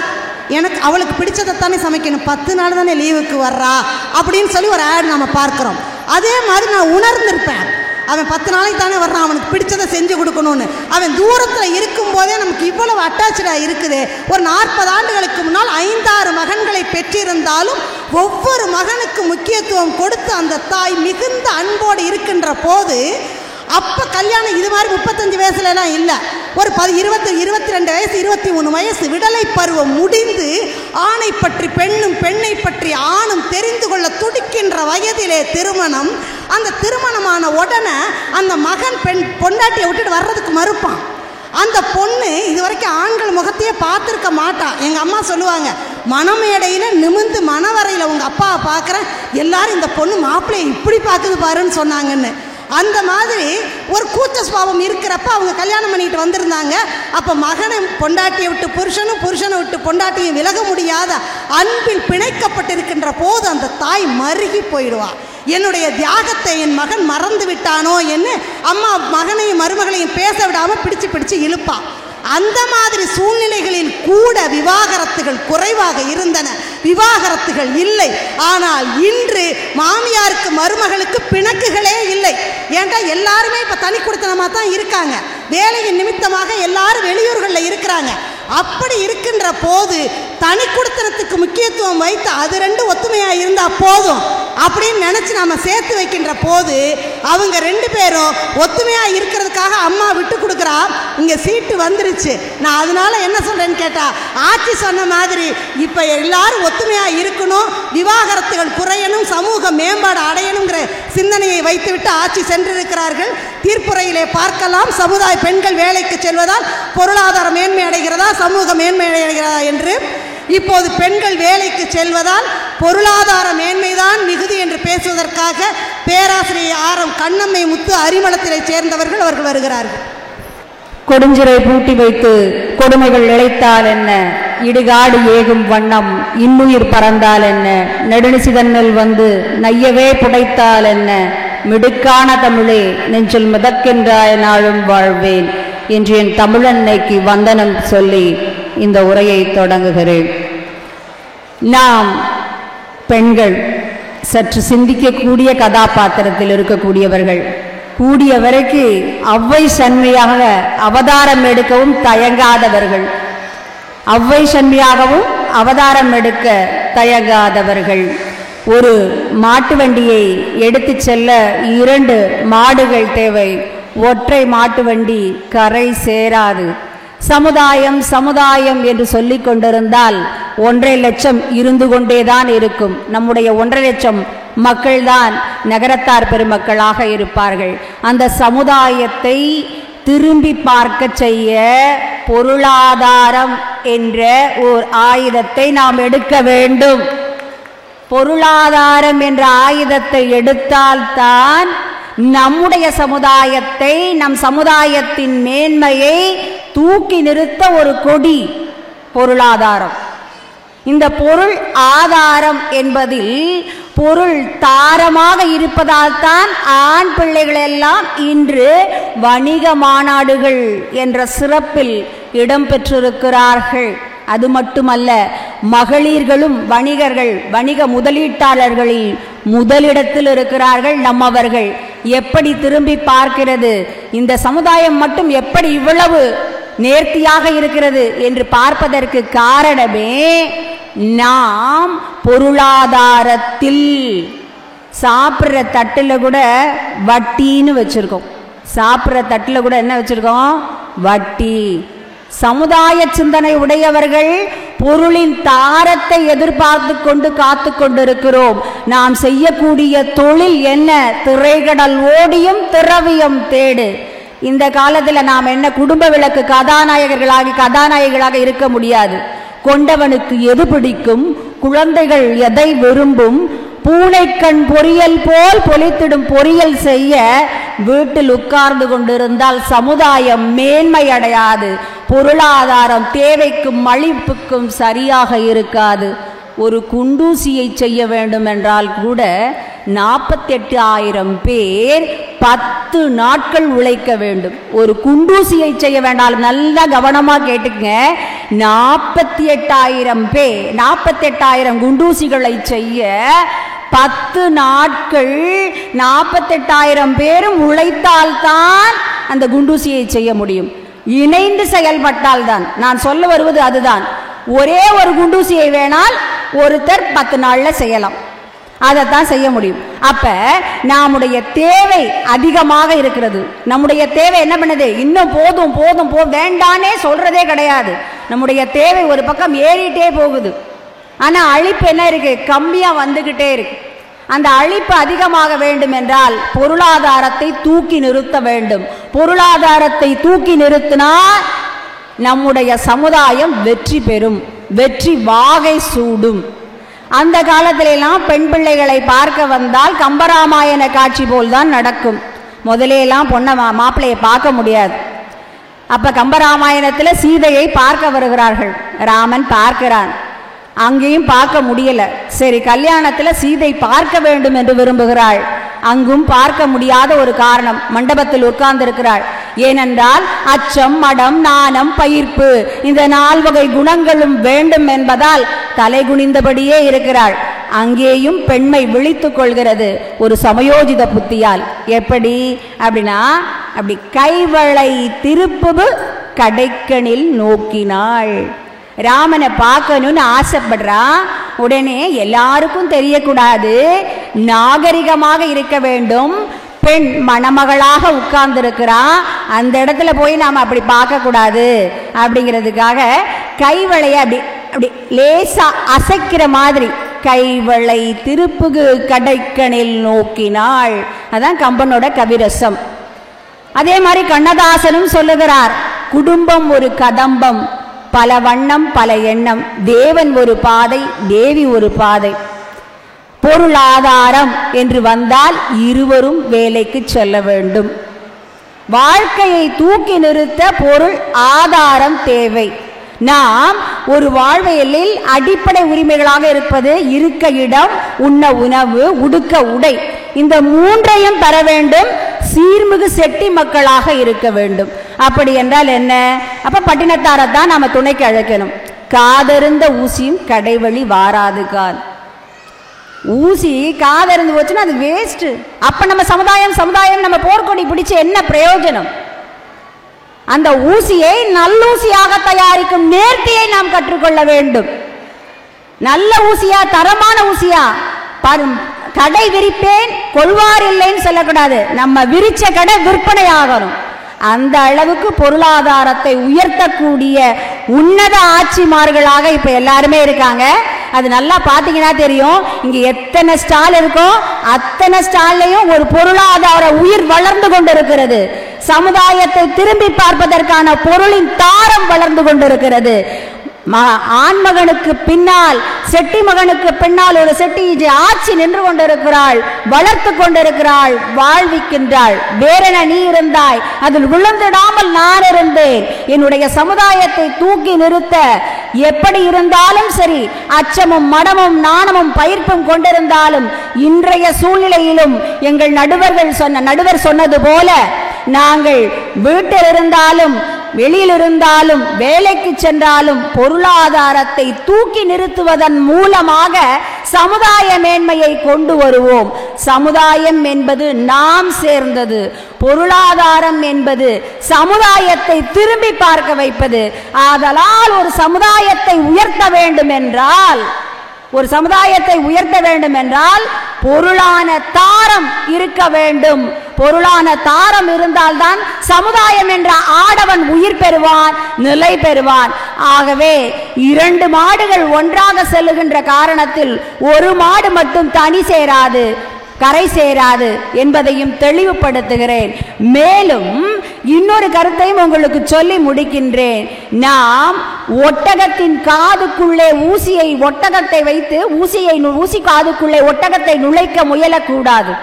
எனக்கு அவளுக்கு பிடிச்சதைத்தானே சமைக்கணும், 10 நாள் தானே லீவுக்கு வர்றா அப்படின்னு சொல்லி ஒரு ஆட் நம்ம பார்க்குறோம். அதே மாதிரி நான் உணர்ந்திருப்பேன், அவன் 10 நாளைக்கு தானே வர்றான், அவனுக்கு பிடிச்சதை செஞ்சு கொடுக்கணும்னு. அவன் தூரத்தில் இருக்கும்போதே நமக்கு இவ்வளவு அட்டாச்சாக இருக்குது. ஒரு 40 ஆண்டுகளுக்கு முன்னால் 5-6 மகன்களை பெற்றிருந்தாலும் ஒவ்வொரு மகனுக்கு முக்கியத்துவம் கொடுத்து அந்த தாய் மிகுந்த அன்போடு இருக்கின்ற போது, அப்போ கல்யாணம் இது மாதிரி 35 வயசுலலாம் இல்லை, ஒரு 22 வயசு 23 வயசு விடலை பருவம் முடிந்து ஆணை பற்றி பெண்ணும் பெண்ணை பற்றி ஆணும் தெரிந்து கொள்ள துடிக்கின்ற வயதிலே திருமணம். அந்த திருமணமான உடனே அந்த மகன் பொண்டாட்டியை விட்டுட்டு வர்றதுக்கு மறுப்பான். அந்த பொண்ணு இது வரைக்கும் ஆண்கள் முகத்தையே பார்த்துருக்க மாட்டான். எங்கள் அம்மா சொல்லுவாங்க, மணமேடையில் நிமிந்து மணவரையில் உங்கள் அப்பாவை பார்க்குறேன், எல்லாரும் இந்த பொண்ணு மாப்பிள்ளையை இப்படி பார்க்குது பாருன்னு சொன்னாங்கன்னு. அந்த மாதிரி ஒரு கூச்ச சுபாவம் இருக்கிறப்ப அவங்க கல்யாணம் பண்ணிட்டு வந்திருந்தாங்க. அப்போ மகனை பொண்டாட்டியை விட்டு புருஷனும், புருஷனை விட்டு பொண்டாட்டியும் விலக முடியாத அன்பில் பிணைக்கப்பட்டிருக்கின்ற போது அந்த தாய் மருகி போயிடுவா. என்னுடைய தியாகத்தை என் மகன் மறந்து விட்டானோ என்று அம்மா மகனையும் மருமகளையும் பேச விடாமல் பிடிச்சு இழுப்பா. அந்த மாதிரி சூழ்நிலைகளில் கூட விவாகரத்துகள் குறைவாக இருந்தன, விவாகரத்துகள் இல்லை. ஆனால் இன்று மாமியாருக்கு மருமகளுக்கு பிணக்குகளே இல்லை. ஏன்டா எல்லாருமே இப்போ தனி குடித்தனமாக தான் இருக்காங்க, வேலையின் நிமித்தமாக எல்லாரும் வெளியூர்களில் இருக்கிறாங்க. அப்படி இருக்கின்ற போது தனி குடித்தனத்துக்கு முக்கியத்துவம் வைத்து அது 2 ஒத்துமையாக இருந்தால் போதும் அப்படின்னு நினச்சி நம்ம சேர்த்து வைக்கின்ற போது அவங்க 2 பேரும் ஒத்துமையாக இருக்கிறதுக்காக அம்மா விட்டு கொடுக்குறா. இங்கே சீட்டு வந்துருச்சு. நான் அதனால என்ன சொல்கிறேன்னு கேட்டால், ஆட்சி சொன்ன மாதிரி இப்போ எல்லாரும் ஒத்துமையாக இருக்கணும், விவாகரத்துகள் குறையணும், சமூக மேம்பாடு அடையணுங்கிற சிந்தனையை வைத்துவிட்டு ஆட்சி சென்றிருக்கிறார்கள். தீர்ப்புரையிலே பார்க்கலாம், சமுதாய பெண்கள் வேலைக்கு செல்வதால் பொருளாதார மேன்மை அடைகிறதா, சமூக மேன்மை அடைகிறதா என்று. இப்போது பெண்கள் வேலைக்கு செல்வதால் பொருளாதார மேன்மைதான் மிகுதி என்று பேசுவதற்காக பேராசிரியர் ஆரம் கண்ணம்மை முத்து அரிமளத்திலே சேர்ந்தவர்கள் அவர்கள் வருகிறார்கள். கொடுஞ்சிறை பூட்டி வைத்து கொடுமைகள் இழைத்தால் என்ன, இடுகாடு ஏகும் வண்ணம் இன்னுயிர் பறந்தால் என்ன, நெடுநிசிதன்னல் வந்து நையவே புடைத்தால் என்ன, மிடுக்கான தமிழே நெஞ்சில் மிதக்கின்றாய் நாளும் வாழ்வேன், என்று என் தமிழன்னைக்கு வந்தனம் சொல்லி இந்த உரையை தொடங்குகிறேன். நாம் பெண்கள் சற்று சிந்திக்கக்கூடிய கதாபாத்திரத்தில் இருக்கக்கூடியவர்கள். கூடிய வரைக்கு அவ்வை சன்மையாக அவதாரம் எடுக்கவும் தயங்காதவர்கள். அவ்வை சன்மையாகவும் அவதாரம் எடுக்க தயங்காதவர்கள். ஒரு மாட்டு வண்டியை எடுத்து செல்ல 2 மாடுகள் தேவை. ஒற்றை மாட்டு வண்டி கரை சேராது. சமுதாயம் சமுதாயம் என்று சொல்லிக் கொண்டிருந்தால் 1.5 லட்சம் இருந்து கொண்டேதான் இருக்கும். நம்முடைய 1.5 லட்சம் மக்கள்தான் நகரத்தார் பெருமக்களாக இருப்பார்கள். அந்த சமுதாயத்தை திரும்பி பார்க்க செய்ய பொருளாதாரம் என்ற ஓர் ஆயுதத்தை நாம் எடுக்க வேண்டும். பொருளாதாரம் என்ற ஆயுதத்தை எடுத்தால்தான் நம்முடைய சமுதாயத்தை, நம் சமுதாயத்தின் மேன்மையை தூக்கி நிறுத்த ஒரு கொடி பொருளாதாரம். இந்த பொருள் ஆதாரம் என்பதில் பொருள் தாரமாக இருப்பதால் தான் ஆண் பிள்ளைகள் எல்லாம் இன்று வணிக மாநாடுகள் என்ற சிறப்பில் இடம்பெற்றிருக்கிறார்கள். அது மட்டுமல்ல, மகளிர்களும் வணிகர்கள், வணிக முதலீட்டாளர்களில் முதலிடத்தில் இருக்கிறார்கள் நம்மவர்கள். எப்படி திரும்பி பார்க்கிறது இந்த சமுதாயம் மட்டும் எப்படி இவ்வளவு நேர்த்தியாக இருக்கிறது என்று பார்ப்பதற்கு காரணமே நாம் பொருளாதாரத்தில் சாப்பிட்ற தட்டில் கூட வட்டின்னு வச்சிருக்கோம். சாப்பிட்ற தட்டில் கூட என்ன வச்சிருக்கோம்? வட்டி. சமுதாய சிந்தனை உடையவர்கள் பொருளின் தாரத்தை எதிர்பார்த்து கொண்டு காத்து கொண்டிருக்கிறோம். நாம் செய்யக்கூடிய தொழில் என்ன? திரைகடல் ஓடியும் திரவியம் தேடு. இந்த காலத்தில் நாம் என்ன குடும்ப விளக்கு கதாநாயகர்களாக இருக்க முடியாது. கொண்டவனுக்கு எது பிடிக்கும், குழந்தைகள் எதை விரும்பும், பூனைக்கண் பொரியல் போல் பொலித்திடும் பொரியல் செய்ய வீட்டில் உட்கார்ந்து கொண்டிருந்தால் சமுதாயம் மேன்மை அடையாது. பொருளாதாரம் தேவைக்கும் மலிப்புக்கும் சரியாக இருக்காது. ஒரு குண்டூசியை செய்ய வேண்டும் என்றால் கூட 48,000 பேர் 10 நாட்கள் உழைக்க வேண்டும். ஒரு குண்டூசியை செய்ய வேண்டாம், நல்லா கவனமாக கேட்டுங்க. 48,000 பேர் 48,000 குண்டூசிகளை செய்ய 10 நாட்கள் 48,000 பேரும் உழைத்தால்தான் அந்த குண்டூசியை செய்ய முடியும். இணைந்து செயல்பட்டால்தான். நான் சொல்ல வருவது அதுதான். ஒரே ஒரு குண்டூசியை வேணால் ஒருத்தர் 10 நாள்ல செய்யலாம். அதைத்தான் செய்ய முடியும். அப்ப நம்முடைய தேவை அதிகமாக இருக்கிறது. நம்முடைய தேவை என்ன பண்ணுது? இன்னும் போதும் போதும் வேண்டானே சொல்றதே கிடையாது. நம்முடைய தேவை ஒரு பக்கம் ஏறிட்டே போகுது. ஆனா அழிப்பு என்ன இருக்கு? கம்மியா வந்துகிட்டே இருக்கு. அந்த அழிப்பு அதிகமாக வேண்டும் என்றால் பொருளாதாரத்தை தூக்கி நிறுத்த வேண்டும். பொருளாதாரத்தை தூக்கி நிறுத்தினால் நம்முடைய சமுதாயம் வெற்றி பெறும், வெற்றி வாகை சூடும். அந்த காலத்திலெல்லாம் பெண் பிள்ளைகளை பார்க்க வந்தால் கம்பராமாயண காட்சி போல்தான் நடக்கும். முதலையெல்லாம் பொண்ணை மாப்பிள்ளையை பார்க்க முடியாது. அப்ப கம்பராமாயணத்தில் சீதையை பார்க்க வருகிறார்கள். ராமன் பார்க்கிறான், அங்கேயும் பார்க்க முடியல. சரி, கல்யாணத்தில் சீதை பார்க்க வேண்டும் என்று விரும்புகிறாள். அங்கும் பார்க்க முடியாத ஒரு காரணம், மண்டபத்தில் உட்கார்ந்திருக்கிறாள். ஏனென்றால் அச்சம், மடம், நாணம், பயிர்ப்பு இந்த 4 வகை குணங்களும் வேண்டும் என்பதால் தலை குனிந்தபடியே இருக்கிறாள். அங்கேயும் பெண்மை விழித்துக் கொள்கிறது ஒரு சமயோஜித புத்தியால். எப்படி அப்படின்னா, அப்படி கைவளை திருப்புது கடைக்கணில் நோக்கினாள். ராமனை பார்க்கணும்னு ஆசைப்படுறா. உடனே எல்லாருக்கும் தெரியக்கூடாது, நாகரிகமாக இருக்க வேண்டும். பெண் மணமகளாக உட்கார்ந்துருக்கிறா, அந்த இடத்துல போய் நாம் அப்படி பார்க்கக்கூடாது அப்படிங்கிறதுக்காக கைவளைய அப்படி அப்படி லேசா அசைக்கிற மாதிரி கைவளை திருப்புகு கடைக்கணில் நோக்கினாள். அதான் கம்பனோட கவிரசம். அதே மாதிரி கண்ணதாசனும் சொல்லுகிறார், குடும்பம் ஒரு கதம்பம், பல வண்ணம் பல எண்ணம், தேவன் ஒரு பாதை, தேவி ஒரு பாதை. பொருளாதாரம் என்று வந்தால் இருவரும் வேலைக்கு செல்ல வேண்டும். வாழ்க்கையை தூக்கி நிறுத்த பொருள் ஆதாரம் தேவை. நாம் ஒரு வாழ்வியலில் அடிப்படை உரிமைகளாக இருப்பது இருக்க இடம், உண்ண உணவு, உடுக்க உடை. இந்த 3ஐயும் பெற வேண்டும். சீர்மிகு செட்டி மக்களாக இருக்க வேண்டும். அப்படி என்றால் என்ன? அப்ப பட்டினத்தாரை தான் நாம துணைக்கு அழைக்கணும். காதருந்த ஊசியும் கடைவழி வாராது கால். ஊசி காதருந்து போச்சுன்னா அது வேஸ்ட். அப்ப நம்ம சமுதாயம் நம்ம போர்க்கொடி பிடிச்சு என்ன பிரயோஜனம்? அந்த ஊசியை நல்லூசியாக தயாரிக்கும் நேர்த்தியை நாம் கற்றுக்கொள்ள வேண்டும். நல்ல ஊசியா, தரமான ஊசியா, கடை விரிப்பேன் கொள்வார் இல்லைன்னு சொல்லக்கூடாது. நம்ம விரிச்ச கடை விற்பனை ஆகணும். அந்த அளவுக்கு பொருளாதாரத்தை உயர்த்தக்கூடிய உன்னத ஆட்சிமார்களாக இப்ப எல்லாருமே இருக்காங்க. அது நல்லா பாத்தீங்கன்னா தெரியும். இங்க எத்தனை ஸ்டால் இருக்கோ அத்தனை ஸ்டால்லையும் ஒரு பொருளாதார உயிர் வளர்ந்து கொண்டிருக்கிறது. சமுதாயத்தை திரும்பி பார்ப்பதற்கான பொருளின் தாரம் வளர்ந்து கொண்டிருக்கிறது. ஆண்மகனுக்கு பின்னால் செட்டி மகனுக்கு பின்னால் ஒரு செட்டி ஆட்சி நின்று கொண்டிருக்கிறாள், வளர்த்து கொண்டிருக்கிறாள், வாழ்விக்கின்றாள். வேறென நீ இருந்தாய், அதில் விழுந்திடாமல் நான் இருந்தேன். என்னுடைய சமுதாயத்தை தூக்கி நிறுத்த எப்படி இருந்தாலும் சரி, அச்சமும் மடமும் நாணமும் பயிர்ப்பும் கொண்டிருந்தாலும் இன்றைய சூழ்நிலையிலும் எங்கள் நடுவர் சொன்னது போல நாங்கள் வீட்டில் இருந்தாலும் வெளியில் இருந்தாலும் வேலைக்கு சென்றாலும் பொருளாதாரத்தை தூக்கி நிறுத்துவதன் மூலமாக சமுதாய மேன்மையை கொண்டு வருவோம். சமுதாயம் என்பது நாம் சேர்ந்தது. பொருளாதாரம் என்பது சமுதாயத்தை திரும்பி பார்க்க வைப்பது. ஆதலால் ஒரு சமுதாயத்தை உயர்த்த வேண்டும் என்றால் பொருளான தாரம் இருக்க வேண்டும். பொருளான தாரம் இருந்தால்தான் சமுதாயம் என்ற ஆடவன் உயிர் பெறுவான், நிலை பெறுவான். ஆகவே 2 மாடுகள் ஒன்றாக செல்லுகின்ற காரணத்தில் ஒரு மாடு மட்டும் தனி சேராது, கரை சேராது என்பதையும் தெளிவுபடுத்துகிறேன். மேலும் இன்னொரு கருத்தையும் உங்களுக்கு சொல்லி முடிக்கின்றேன். நாம் ஒட்டகத்தின் காதுக்குள்ளே ஒட்டகத்தை வைத்து ஊசி காதுக்குள்ளே ஒட்டகத்தை நுழைக்க முயலக்கூடாது.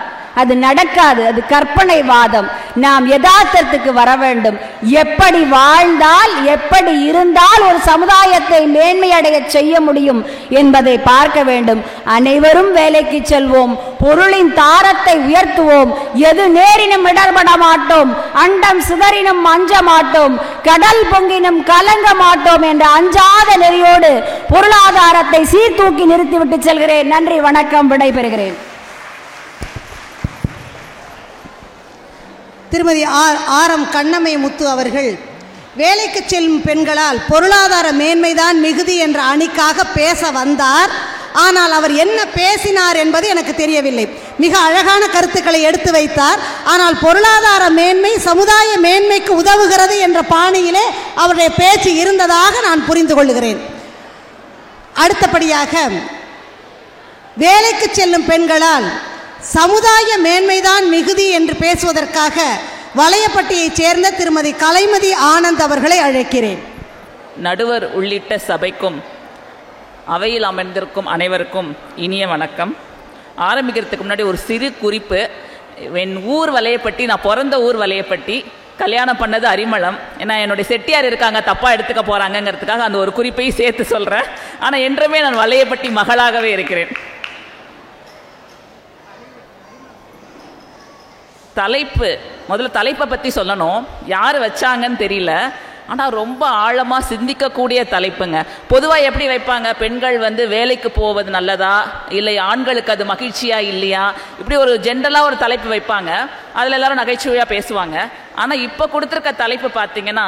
அது நடக்காது. அது கற்பனை வாதம். நாம் யதார்த்தத்துக்கு வர வேண்டும். எப்படி வாழ்ந்தால், எப்படி இருந்தால் ஒரு சமுதாயத்தை மேன்மையடைய செய்ய முடியும் என்பதை பார்க்க வேண்டும். அனைவரும் வேலைக்கு செல்வோம், பொருளின் தாரத்தை உயர்த்துவோம். எது நேரினும் இடர்பட மாட்டோம், அண்டம் சிதறினும் அஞ்ச மாட்டோம், கடல் பொங்கினும் கலங்க மாட்டோம் என்ற அஞ்சாத நெறியோடு பொருளாதாரத்தை சீர்தூக்கி நிறுத்திவிட்டு செல்கிறேன். நன்றி, வணக்கம், விடைபெறுகிறேன். திருமதி ஆர்.எம். கண்ணம்மை முத்து அவர்கள் வேலைக்கு செல்லும் பெண்களால் பொருளாதார மேன்மைதான் மிகுதி என்ற அணிக்காக பேச வந்தார். ஆனால் அவர் என்ன பேசினார் என்பது எனக்கு தெரியவில்லை. மிக அழகான கருத்துக்களை எடுத்து வைத்தார். ஆனால் பொருளாதார மேன்மை சமுதாய மேன்மைக்கு உதவுகிறது என்ற பாணியிலே அவருடைய பேச்சு இருந்ததாக நான் புரிந்து கொள்கிறேன். அடுத்தபடியாக வேலைக்கு செல்லும் பெண்களால் சமுதாய மேன்மைதான் மிகுதி என்று பேசுவதற்காக வளையப்பட்டியைச் சேர்ந்த திருமதி கலைமதி ஆனந்த் அவர்களை அழைக்கிறேன். நடுவர் உள்ளிட்ட சபைக்கும் அவையில் அமர்ந்திருக்கும் அனைவருக்கும் இனிய வணக்கம். ஆரம்பிக்கிறதுக்கு முன்னாடி ஒரு சிறு குறிப்பு. என் ஊர் வளையப்பட்டி, நான் பிறந்த ஊர் வளையப்பட்டி, கல்யாணம் பண்ணது அரிமளம். ஏன்னா என்னுடைய செட்டியார் இருக்காங்க, தப்பாக எடுத்துக்க போகிறாங்கங்கிறதுக்காக அந்த ஒரு குறிப்பையும் சேர்த்து சொல்கிறேன். ஆனால் என்றுமே நான் வளையப்பட்டி மகளாகவே இருக்கிறேன். முதல்ல தலைப்பை பற்றி சொல்லணும். யார் வச்சாங்கன்னு தெரியல, ஆனால் ரொம்ப ஆழமாக சிந்திக்கக்கூடிய தலைப்புங்க. பொதுவாக எப்படி வைப்பாங்க, பெண்கள் வேலைக்கு போவது நல்லதா, இல்லை ஆண்களுக்கு அது மகிழ்ச்சியா இல்லையா, இப்படி ஒரு ஜென்ரலாக ஒரு தலைப்பு வைப்பாங்க. அதில் எல்லாரும் நகைச்சுவையாக பேசுவாங்க. ஆனால் இப்போ கொடுத்துருக்க தலைப்பு பார்த்தீங்கன்னா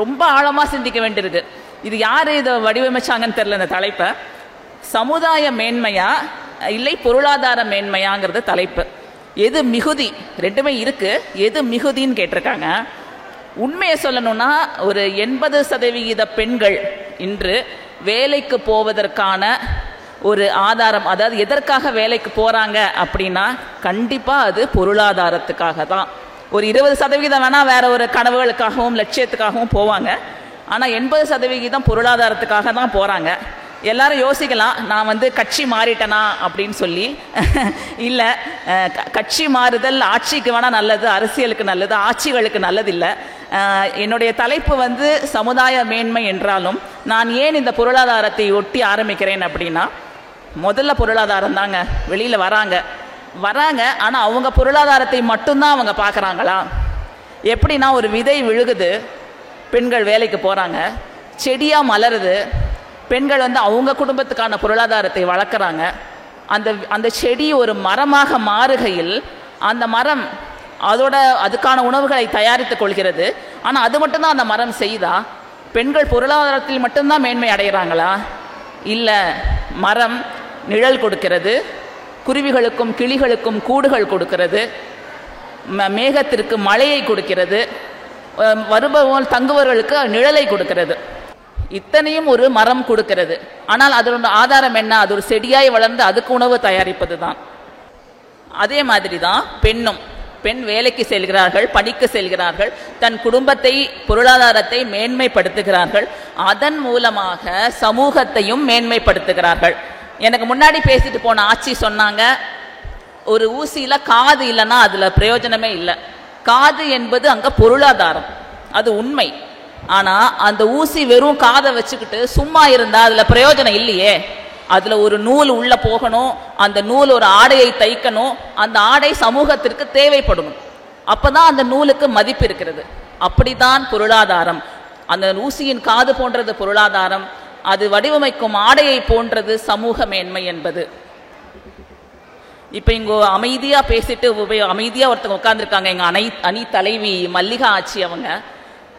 ரொம்ப ஆழமாக சிந்திக்க வேண்டியிருக்கு. இது யார் இதை வடிவமைச்சாங்கன்னு தெரியல. இந்த தலைப்பை சமுதாய மேன்மையா இல்லை பொருளாதார மேன்மையாங்கிறது தலைப்பு. எது மிகுதி, ரெண்டுமே இருக்கு. எது மிகுதின்னு கேட்டிருக்காங்க. உண்மையை சொல்லணும்னா ஒரு 80% பெண்கள் இன்று வேலைக்கு போவதற்கான ஒரு ஆதாரம், அதாவது எதற்காக வேலைக்கு போகிறாங்க அப்படின்னா கண்டிப்பாக அது பொருளாதாரத்துக்காக தான். ஒரு 20% வேணால் வேற ஒரு கனவுகளுக்காகவும் லட்சியத்துக்காகவும் போவாங்க. ஆனால் 80% பொருளாதாரத்துக்காக தான் போகிறாங்க. எல்லாரும் யோசிக்கலாம், நான் கட்சி மாறிட்டேனா அப்படின்னு சொல்லி. இல்லை, கட்சி மாறுதல் ஆட்சிக்கு வேணால் நல்லது, அரசியலுக்கு நல்லது, ஆட்சிகளுக்கு நல்லதில்லை. என்னுடைய தலைப்பு சமுதாய மேன்மை என்றாலும் நான் ஏன் இந்த பொருளாதாரத்தை ஒட்டி ஆரம்பிக்கிறேன் அப்படின்னா, முதல்ல பொருளாதாரம் தாங்க. வெளியில் வராங்க. ஆனால் அவங்க பொருளாதாரத்தை மட்டும்தான் அவங்க பார்க்குறாங்களா, எப்படின்னா ஒரு விதை விழுகுது, பெண்கள் வேலைக்கு போகிறாங்க, செடியாக மலருது, பெண்கள் வந்து அவங்க குடும்பத்துக்கான பொருளாதாரத்தை வளர்க்குறாங்க. அந்த செடி ஒரு மரமாக மாறுகையில் அந்த மரம் அதுக்கான உணவுகளை தயாரித்து கொள்கிறது. ஆனால் அது மட்டும்தான் அந்த மரம் செய்தா பெண்கள் பொருளாதாரத்தில் மட்டும்தான் மேன்மை அடைகிறாங்களா? இல்லை, மரம் நிழல் கொடுக்கிறது, குருவிகளுக்கும் கிளிகளுக்கும் கூடுகள் கொடுக்கிறது, மேகத்திற்கு மழையை கொடுக்கிறது, வருபவர்கள் தங்குவர்களுக்கு நிழலை கொடுக்கிறது. இத்தனையும் ஒரு மரம் கொடுக்கிறது. ஆனால் அதோட ஆதாரம் என்ன? அது ஒரு செடியாய் வளர்ந்து அதுக்கு உணவு தயாரிப்பது தான். அதே மாதிரி தான் பெண் வேலைக்கு செல்கிறார்கள், படிக்க செல்கிறார்கள், தன் குடும்பத்தை பொருளாதாரத்தை மேன்மைப்படுத்துகிறார்கள், அதன் மூலமாக சமூகத்தையும் மேன்மைப்படுத்துகிறார்கள். எனக்கு முன்னாடி பேசிட்டு போன ஆட்சி சொன்னாங்க, ஒரு ஊசியில காது இல்லைன்னா அதுல பிரயோஜனமே இல்லை. காது என்பது அங்க பொருளாதாரம், அது உண்மை. ஆனா அந்த ஊசி வெறும் காதை வச்சுக்கிட்டு சும்மா இருந்தா அதுல பிரயோஜனம் இல்லையே. அதுல ஒரு நூல் உள்ள போகணும், அந்த நூல் ஒரு ஆடையை தைக்கணும், அந்த ஆடை சமூகத்திற்கு தேவைப்படணும், அப்பதான் அந்த நூலுக்கு மதிப்பு இருக்கிறது. அப்படித்தான் பொருளாதாரம். அந்த ஊசியின் காது போன்றது பொருளாதாரம், அது வடிவமைக்கும் ஆடையை போன்றது சமூக மேன்மை என்பது. இப்ப இங்க அமைதியா பேசிட்டு அமைதியா ஒருத்தவங்க உட்கார்ந்துருக்காங்க, எங்க அணி தலைவி மல்லிகா ஆச்சி அவங்க.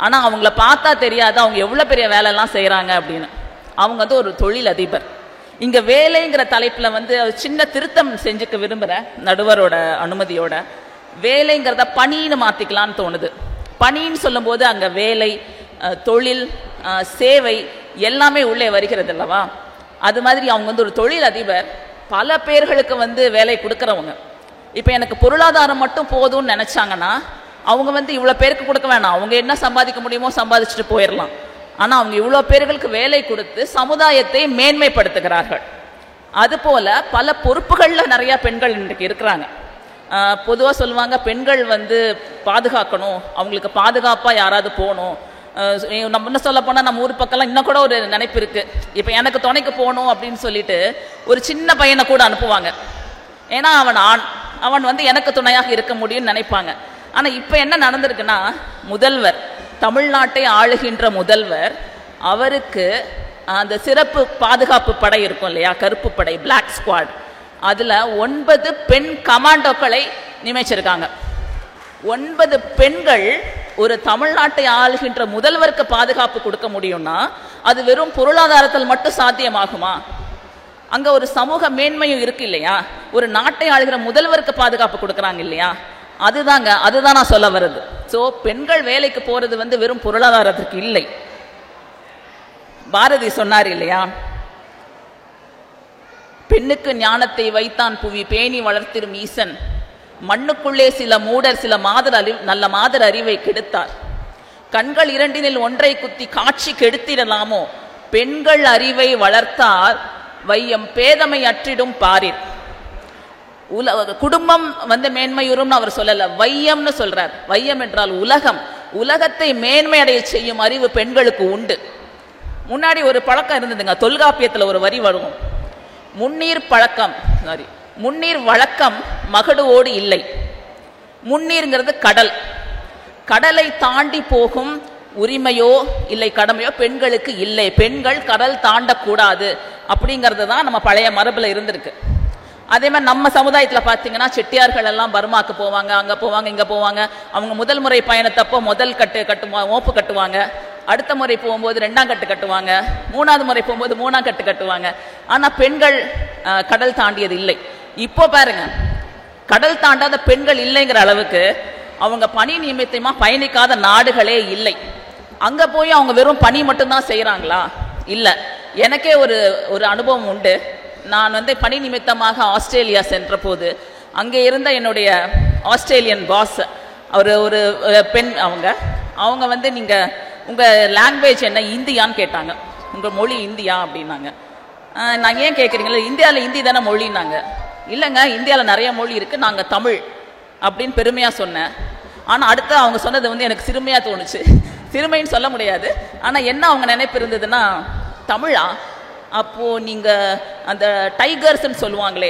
ஆனா அவங்கள பார்த்தா தெரியாது அவங்க எவ்வளவு பெரிய வேலை எல்லாம் செய்யறாங்க அப்படின்னு. அவங்க வந்து ஒரு தொழில் அதிபர். இங்க வேலைங்கிற தலைப்புல வந்து சின்ன திருத்தம் செஞ்சுக்க விரும்புறேன், நடுவரோட அனுமதியோட. வேலைங்கிறத பணின்னு மாத்திக்கலான்னு தோணுது. பணின்னு சொல்லும் போது அங்க வேலை, தொழில், சேவை எல்லாமே உள்ளே வருகிறது அல்லவா? அது மாதிரி அவங்க வந்து ஒரு தொழில் அதிபர், பல பேர்களுக்கு வந்து வேலை கொடுக்கறவங்க. இப்ப எனக்கு பொருளாதாரம் மட்டும் போதும்னு நினைச்சாங்கன்னா அவங்க வந்து இவ்வளவு பேருக்கு கொடுக்க வேணாம், அவங்க என்ன சம்பாதிக்க முடியுமோ சம்பாதிச்சுட்டு போயிடலாம். ஆனா அவங்க இவ்வளவு பேர்களுக்கு வேலை கொடுத்து சமுதாயத்தை மேன்மைப்படுத்துகிறார்கள். அது போல பல பொறுப்புகள்ல நிறைய பெண்கள் இன்றைக்கு இருக்கிறாங்க. பொதுவா சொல்லுவாங்க, பெண்கள் வந்து பாதுகாக்கணும், அவங்களுக்கு பாதுகாப்பா யாராவது போகணும். நம்ம என்ன சொல்ல போனா நம்ம ஊர் பக்கம்லாம் இன்னும் கூட ஒரு நினைப்பு இருக்கு, இப்ப எனக்கு துணைக்கு போகணும் அப்படின்னு சொல்லிட்டு ஒரு சின்ன பையனை கூட அனுப்புவாங்க. ஏன்னா அவன் வந்து எனக்கு துணையாக இருக்க முடியும்னு நினைப்பாங்க. ஆனா இப்ப என்ன நடந்திருக்குன்னா, முதல்வர், தமிழ்நாட்டை ஆளுகின்ற முதல்வர், அவருக்கு அந்த சிறப்பு பாதுகாப்பு படை இருக்கும் இல்லையா, கருப்பு படை, பிளாக் ஸ்குவாட், அதுல 9 பெண் கமாண்டோக்களை நியமிச்சிருக்காங்க. 9 பெண்கள் ஒரு தமிழ்நாட்டை ஆளுகின்ற முதல்வருக்கு பாதுகாப்பு கொடுக்க முடியும்னா அது வெறும் பொருளாதாரத்தில் மட்டும் சாத்தியமாகுமா? அங்க ஒரு சமூக மேன்மையும் இருக்கு இல்லையா? ஒரு நாட்டை ஆளுகிற முதல்வருக்கு பாதுகாப்பு கொடுக்கறாங்க இல்லையா? அதுதான் நான் சொல்ல வருது. சோ பெண்கள் வேலைக்கு போறது வந்து வெறும் பொருளாதாரத்துக்கு இல்லை. பாரதி சொன்னார் இல்லையா, பெண்ணுக்கு ஞானத்தை வைத்தான் புவி பேணி வளர்த்திரும் ஈசன், மண்ணுக்குள்ளே சில மூடர் சில நல்ல மாதர் அறிவை கெடுத்தார், கண்கள் இரண்டினில் ஒன்றை குத்தி காட்சி கெடுத்திடலாமோ, பெண்கள் அறிவை வளர்த்தார் வையம் பேதமை அற்றிடும் பாரிர். குடும்பம் வந்து மேன்மையுறும்னு அவர் சொல்லல, வையம்னு சொல்றார். வையம் என்றால் உலகம். உலகத்தை மேன்மையடைய செய்யும் அறிவு பெண்களுக்கு உண்டு. முன்னாடி ஒரு பழக்கம் இருந்ததுங்க, தொல்காப்பியத்துல ஒரு வரி வரும், முன்னீர் வழக்கம் மகடுவோடு இல்லை. முன்னீர்ங்கிறது கடல். கடலை தாண்டி போகும் உரிமையோ இல்லை கடமையோ பெண்களுக்கு இல்லை. பெண்கள் கடல் தாண்டக்கூடாது அப்படிங்கிறது தான் நம்ம பழைய மரபுல இருந்திருக்கு. அதே மாதிரி நம்ம சமுதாயத்துல பாத்தீங்கன்னா, செட்டியார்கள் எல்லாம் பர்மாக்கு போவாங்க, அங்க போவாங்க, இங்க போவாங்க. அவங்க முதல் முறை பயணத்தப்போ முதல் கட்டுவாங்க, மோப்பு கட்டுவாங்க. அடுத்த முறை போகும்போது 2ஆம் கட்டு கட்டுவாங்க, 3வது முறை போகும்போது 3ஆம் கட்டு கட்டுவாங்க. ஆனா பெண்கள் கடல் தாண்டியது இல்லை. இப்போ பாருங்க, கடல் தாண்டாத பெண்கள் இல்லைங்கிற அளவுக்கு அவங்க பணி நிமித்தமா பயணிக்காத நாடுகளே இல்லை. அங்க போய் அவங்க வெறும் பணி மட்டும்தான் செய்யறாங்களா? இல்ல. எனக்கே ஒரு அனுபவம் உண்டு. நான் வந்து பணி நிமித்தமாக ஆஸ்திரேலியா சென்ற போது அங்கே இருந்த என்னுடைய ஆஸ்திரேலியன் பாஸ், ஒரு பெண், அவங்க வந்து நீங்க உங்க லாங்குவேஜ் என்ன, இந்தியான்னு கேட்டாங்க. உங்க மொழி இந்தியா அப்படின்னாங்க. நான் ஏன் கேட்குறீங்களா, இந்தியாவில் இந்தி தானே மொழின்னாங்க. இல்லைங்க, இந்தியாவில் நிறைய மொழி இருக்கு, நாங்கள் தமிழ் அப்படின்னு பெருமையா சொன்னேன். ஆனால் அடுத்து அவங்க சொன்னது வந்து எனக்கு சிறுமையா தோணுச்சு. சிறுமைன்னு சொல்ல முடியாது, ஆனால் என்ன அவங்க நினைப்பு இருந்ததுன்னா, தமிழா, அப்போ நீங்க அந்த டைகர்ஸ்ன்னு சொல்லுவாங்களே,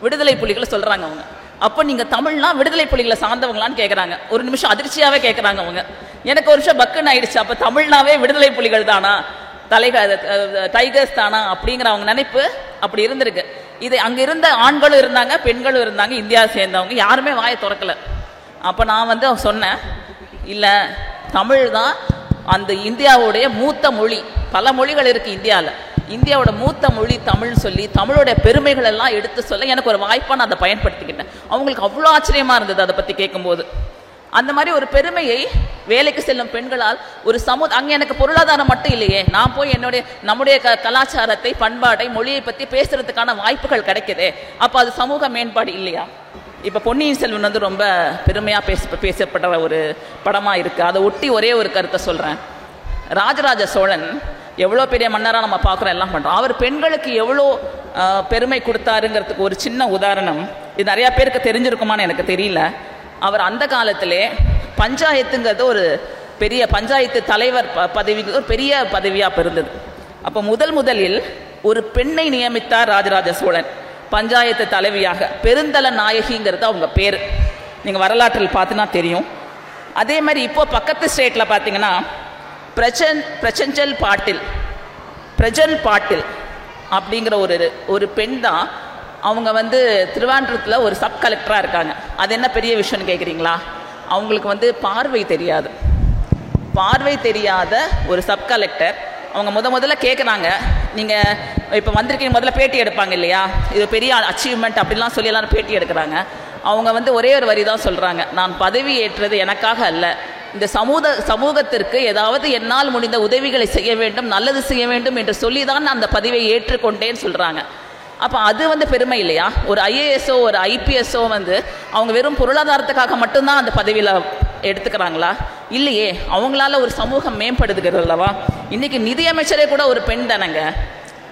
விடுதலை புலிகளை சொல்றாங்க. அவங்க அப்போ நீங்கள் தமிழ்னா விடுதலை புலிகளை சார்ந்தவங்களான்னு கேட்குறாங்க. ஒரு நிமிஷம் அதிர்ச்சியாகவே கேட்குறாங்க அவங்க. எனக்கு ஒரு நிமிஷம் பக்குன்னு ஆயிடுச்சு. அப்போ தமிழ்னாவே விடுதலை புலிகள் தானா, டைகர்ஸ் தானா அப்படிங்கிற அவங்க நினைப்பு அப்படி இருந்திருக்கு. இது அங்கே இருந்த ஆண்களும் இருந்தாங்க, பெண்களும் இருந்தாங்க, இந்தியாவை சேர்ந்தவங்க, யாருமே வாயை திறக்கல. அப்போ நான் சொன்னேன், இல்லை தமிழ் தான் அந்த இந்தியாவுடைய மூத்த மொழி. பல மொழிகள் இருக்குது இந்தியாவில், இந்தியாவோட மூத்த மொழி தமிழ்னு சொல்லி தமிழோடைய பெருமைகள் எல்லாம் எடுத்து சொல்ல எனக்கு ஒரு வாய்ப்பாக நான் அதை பயன்படுத்திக்கிட்டேன். அவங்களுக்கு அவ்வளோ ஆச்சரியமாக இருந்தது அதை பற்றி கேட்கும்போது. அந்த மாதிரி ஒரு பெருமையை வேலைக்கு செல்லும் பெண்களால் ஒரு அங்கே எனக்கு பொருளாதாரம் மட்டும் இல்லையே, நான் போய் நம்முடைய கலாச்சாரத்தை, பண்பாட்டை, மொழியை பற்றி பேசுறதுக்கான வாய்ப்புகள் கிடைக்குதே, அப்போ அது சமூக மேம்பாடு இல்லையா? இப்போ பொன்னியின் செல்வன் ரொம்ப பெருமையாக பேசப்பட்ட ஒரு படமாக இருக்குது. அதை ஒட்டி ஒரே ஒரு கருத்தை சொல்கிறேன். ராஜராஜ சோழன் எவ்வளோ பெரிய மன்னராக நம்ம பார்க்குறோம், எல்லாம் பண்ணுறோம். அவர் பெண்களுக்கு எவ்வளோ பெருமை கொடுத்தாருங்கிறதுக்கு ஒரு சின்ன உதாரணம். இது நிறையா பேருக்கு தெரிஞ்சிருக்குமான்னு எனக்கு தெரியல. அவர் அந்த காலத்திலே பஞ்சாயத்துங்கிறது ஒரு பெரிய பஞ்சாயத்து தலைவர் பதவிக்கு ஒரு பெரிய பதவியாக இருந்தது. அப்போ முதலில் ஒரு பெண்ணை நியமித்தார் ராஜராஜ சோழன் பஞ்சாயத்து தலைவியாக. பெருந்தல நாயகிங்கிறது அவங்க பேர். நீங்கள் வரலாற்றில் பார்த்தினா தெரியும். அதே மாதிரி இப்போ பக்கத்து ஸ்டேட்டில் பார்த்தீங்கன்னா பிரஜன் பாட்டில் அப்படிங்கிற ஒரு பெண் தான். அவங்க திருவாண்டூரத்தில் ஒரு சப் கலெக்டராக இருக்காங்க. அது என்ன பெரிய விஷயம்னு கேட்குறீங்களா? அவங்களுக்கு பார்வை தெரியாத ஒரு சப் கலெக்டர். அவங்க முதல்ல கேட்குறாங்க, நீங்கள் இப்போ வந்திருக்கீங்க, முதல்ல பேட்டி எடுப்பாங்க இல்லையா, இது பெரிய அச்சீவ்மெண்ட் அப்படிலாம் சொல்லி எல்லாரும் பேட்டி எடுக்கிறாங்க. அவங்க ஒரே ஒரு வரி தான் சொல்கிறாங்க, நான் பதவி ஏற்றது எனக்காக அல்ல, இந்த சமூகத்திற்கு ஏதாவது என்னால் முடிந்த உதவிகளை செய்ய வேண்டும், நல்லது செய்ய வேண்டும் என்று சொல்லி தான் நான் அந்த பதவியை ஏற்றுக்கொண்டேன்னு சொல்கிறாங்க. அப்போ அது பெருமை இல்லையா? ஒரு ஐஏஎஸ்ஓ ஒரு ஐபிஎஸ்ஓ அவங்க வெறும் பொருளாதாரத்துக்காக மட்டும்தான் அந்த பதவியில் எடுத்துக்கிறாங்களா? இல்லையே, அவங்களால ஒரு சமூகம் மேம்படுத்துகிறது அல்லவா? இன்னைக்கு நிதியமைச்சரே கூட ஒரு பெண் தானங்க.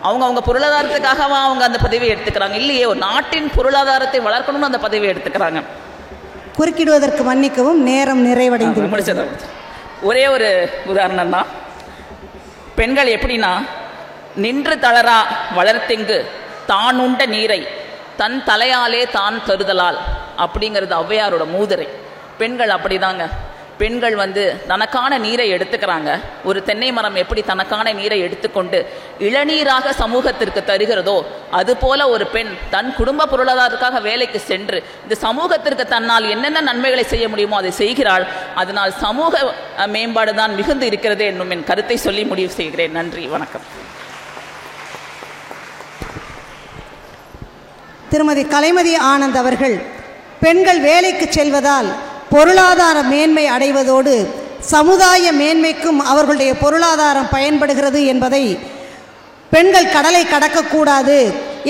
அவங்க பொருளாதாரத்துக்காகவா அவங்க அந்த பதவியை எடுத்துக்கிறாங்க? இல்லையே, ஒரு நாட்டின் பொருளாதாரத்தை வளர்க்கணும்னு அந்த பதவியை எடுத்துக்கிறாங்க. குறுக்கிடுவதற்கு மன்னிக்கவும், நேரம் நிறைவடைந்து முடிச்சது. ஒரே ஒரு உதாரணம் தான். பெண்கள் எப்படின்னா, நின்று தளரா வளர்த்தெங்கு தான் உண்ட நீரை தன் தலையாலே தான் தருதலால் அப்படிங்கிறது ஔவையாரோட மூதுரை. பெண்கள் அப்படிதாங்க. பெண்கள் தனக்கான நீரை எடுத்துக்கிறாங்க. ஒரு தென்னை மரம் எப்படி தனக்கான நீரை எடுத்துக்கொண்டு இளநீராக சமூகத்திற்கு தருகிறதோ அதுபோல ஒரு பெண் தன் குடும்ப பொருளாதாரத்துக்காக வேலைக்கு சென்று இந்த சமூகத்திற்கு தன்னால் என்னென்ன நன்மைகளை செய்ய முடியுமோ அதை செய்கிறாள். அதனால் சமூக மேம்பாடு தான் மிகுந்து இருக்கிறது என்னும் என் கருத்தை சொல்லி முடிவு செய்கிறேன். நன்றி, வணக்கம். திருமதி கலைமதி ஆனந்த் அவர்கள் பெண்கள் வேலைக்கு செல்வதால் பொருளாதார மேன்மை அடைவதோடு சமுதாய மேன்மைக்கும் அவர்களுடைய பொருளாதாரம் பயன்படுகிறது என்பதை, பெண்கள் கடலை கடக்கக்கூடாது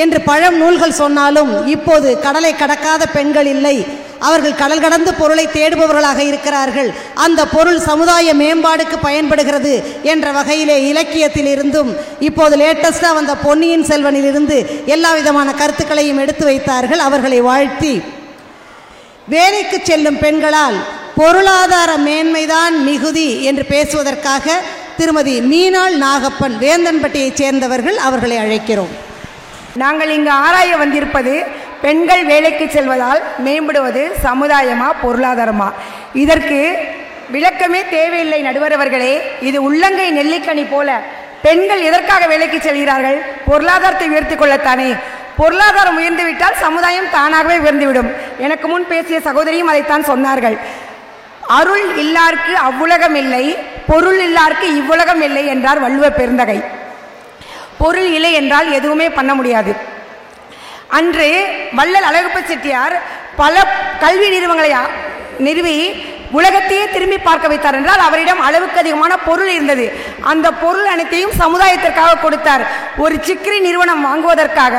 என்று பழம் நூல்கள் சொன்னாலும் இப்போது கடலை கடக்காத பெண்கள் இல்லை, அவர்கள் கடல் கடந்து பொருளை தேடுபவர்களாக இருக்கிறார்கள். அந்த பொருள் சமுதாய மேம்பாடுக்கு பயன்படுகிறது என்ற வகையிலே இலக்கியத்தில் இருந்தும் இப்போது லேட்டஸ்டாக வந்த பொன்னியின் செல்வனிலிருந்து எல்லா விதமான கருத்துக்களையும் எடுத்து வைத்தார்கள். அவர்களை வாழ்த்தி, வேலைக்கு செல்லும் பெண்களால் பொருளாதார மேன்மைதான் மிகுதி என்று பேசுவதற்காக திருமதி மீனாள் நாகப்பன் வேந்தன்பட்டியைச் சேர்ந்தவர்கள், அவர்களை அழைக்கிறோம். நாங்கள் இங்கு ஆராய வந்திருப்பது பெண்கள் வேலைக்கு செல்வதால் மேம்படுவது சமுதாயமா பொருளாதாரமா? இதற்கு விளக்கமே தேவையில்லை நடுவர் அவர்களே. இது உள்ளங்கை நெல்லிக்கனி போல. பெண்கள் எதற்காக வேலைக்கு செல்கிறார்கள்? பொருளாதாரத்தை உயர்த்தி கொள்ளத்தானே. பொருளாதாரம் உயர்ந்துவிட்டால் சமுதாயம் தானாகவே உயர்ந்துவிடும். எனக்கு முன் பேசிய சகோதரியும் அதைத்தான் சொன்னார்கள். அருள் இல்லார்க்கு அவ்வுலகம் இல்லை, பொருள் இல்லார்க்கு இவ்வுலகம் இல்லை என்றார் வள்ளுவ பெருந்தகை. பொருள் இல்லை என்றால் எதுவுமே பண்ண முடியாது. அன்று வள்ளல் அழகப்ப செட்டியார் பல கல்வி நிறுவனங்களை நிறுவி உலகத்தையே திரும்பி பார்க்க வைத்தார் என்றால் அவரிடம் அளவுக்கு அதிகமான பொருள் இருந்தது. அந்த பொருள் அனைத்தையும் சமுதாயத்திற்காக கொடுத்தார். ஒரு சிக்கரி நிறுவனம் வாங்குவதற்காக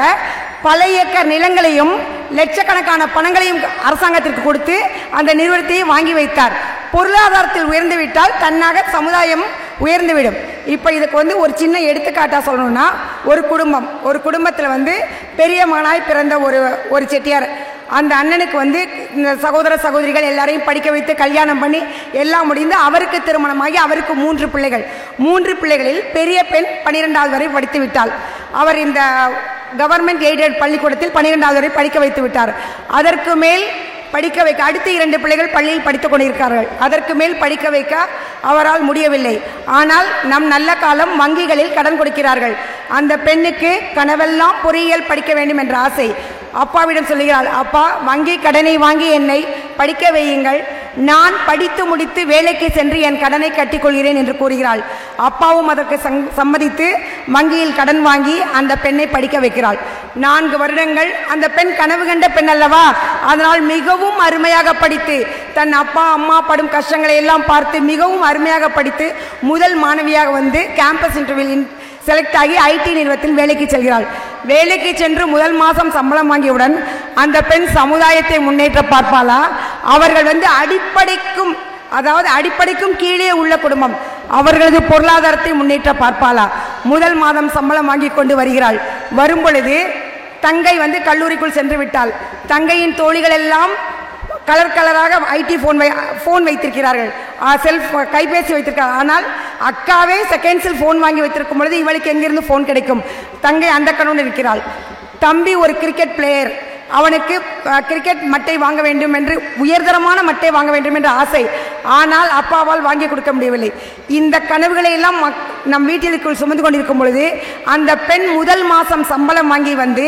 பல ஏக்கர் நிலங்களையும் லட்சக்கணக்கான பணங்களையும் அரசாங்கத்திற்கு கொடுத்து அந்த நிறுவனத்தையே வாங்கி வைத்தார். பொருளாதாரத்தில் உயர்ந்துவிட்டால் தன்னாக சமுதாயம் உயர்ந்துவிடும். இப்போ இதுக்கு ஒரு சின்ன எடுத்துக்காட்டாக சொல்லணும்னா, ஒரு குடும்பத்தில் பெரிய மகனாய் பிறந்த ஒரு செட்டியார், அந்த அண்ணனுக்கு இந்த சகோதர சகோதரிகள் எல்லாரையும் படிக்க வைத்து கல்யாணம் பண்ணி எல்லாம் முடிந்து அவருக்கு திருமணமாகி அவருக்கு 3 பிள்ளைகள். 3 பிள்ளைகளில் பெரிய பெண் 12வது வரை படித்து விட்டாள். அவர் இந்த கவர்மெண்ட் எய்டட் பள்ளிக்கூடத்தில் 12வது வரை படிக்க வைத்து விட்டார். அதற்கு மேல் படிக்க வைக்க அடுத்த 2 பிள்ளைகள் பள்ளியில் படித்துக் கொண்டிருக்கிறார்கள். அதற்கு மேல் படிக்க வைக்க அவரால் முடியவில்லை. ஆனால் நம் நல்ல காலம் வங்கிகளில் கடன் கொடுக்கிறார்கள். அந்த பெண்ணுக்கு கனவெல்லாம் பொறியியல் படிக்க வேண்டும் என்ற ஆசை. அப்பாவிடம் சொல்லுகிறாள், அப்பா வங்கி கடனை வாங்கி என்னை படிக்க வையுங்கள், நான் படித்து முடித்து வேலைக்கு சென்று என் கடனை கட்டிக்கொள்கிறேன் என்று கூறுகிறாள். அப்பாவும் அதற்கு சம்மதித்து வங்கியில் கடன் வாங்கி அந்த பெண்ணை படிக்க வைக்கிறாள். 4 வருடங்கள் அந்த பெண் கனவு கண்ட பெண் அல்லவா, அதனால் மிகவும் அருமையாக படித்து தன் அப்பா அம்மா படும் கஷ்டங்களை எல்லாம் பார்த்து மிகவும் அருமையாக படித்து முதல் மாணவியாக வந்து கேம்பஸ் இன்டர்வியூவில் செலக்ட் ஆகி ஐடி நிறுவனத்தில் வேலைக்கு செல்கிறாள். வேலைக்கு சென்று முதல் மாதம் சம்பளம் வாங்கியவுடன் அந்த பெண் சமுதாயத்தை முன்னேற்ற பார்ப்பாளா? அவர்கள் வந்து அடிப்படைக்கும் கீழே உள்ள குடும்பம், அவர்களது பொருளாதாரத்தை முன்னேற்ற பார்ப்பாளா? முதல் மாதம் சம்பளம் வாங்கி கொண்டு வருகிறாள். வரும் பொழுது தங்கை வந்து கல்லூரிக்குள் சென்று விட்டாள். தங்கையின் தோழிகள் எல்லாம் கலராக ஐடி ஃபோன் வைத்திருக்கிறார்கள், கைபேசி வைத்திருக்கிறார்கள். ஆனால் அக்காவே செகண்ட்ஸில் ஃபோன் வாங்கி வைத்திருக்கும் பொழுது இவளுக்கு எங்கிருந்து ஃபோன் கிடைக்கும்? தங்கை அந்த கணவன் இருக்கிறாள். தம்பி ஒரு கிரிக்கெட் பிளேயர், அவனுக்கு கிரிக்கெட் மட்டை வாங்க வேண்டும் என்று, உயர்தரமான மட்டை வாங்க வேண்டும் என்ற ஆசை. ஆனால் அப்பாவால் வாங்கி கொடுக்க முடியவில்லை. இந்த கனவுகளை எல்லாம் நம் வீட்டிற்குள் சுமந்து கொண்டிருக்கும் பொழுது அந்த பெண் முதல் மாதம் சம்பளம் வாங்கி வந்து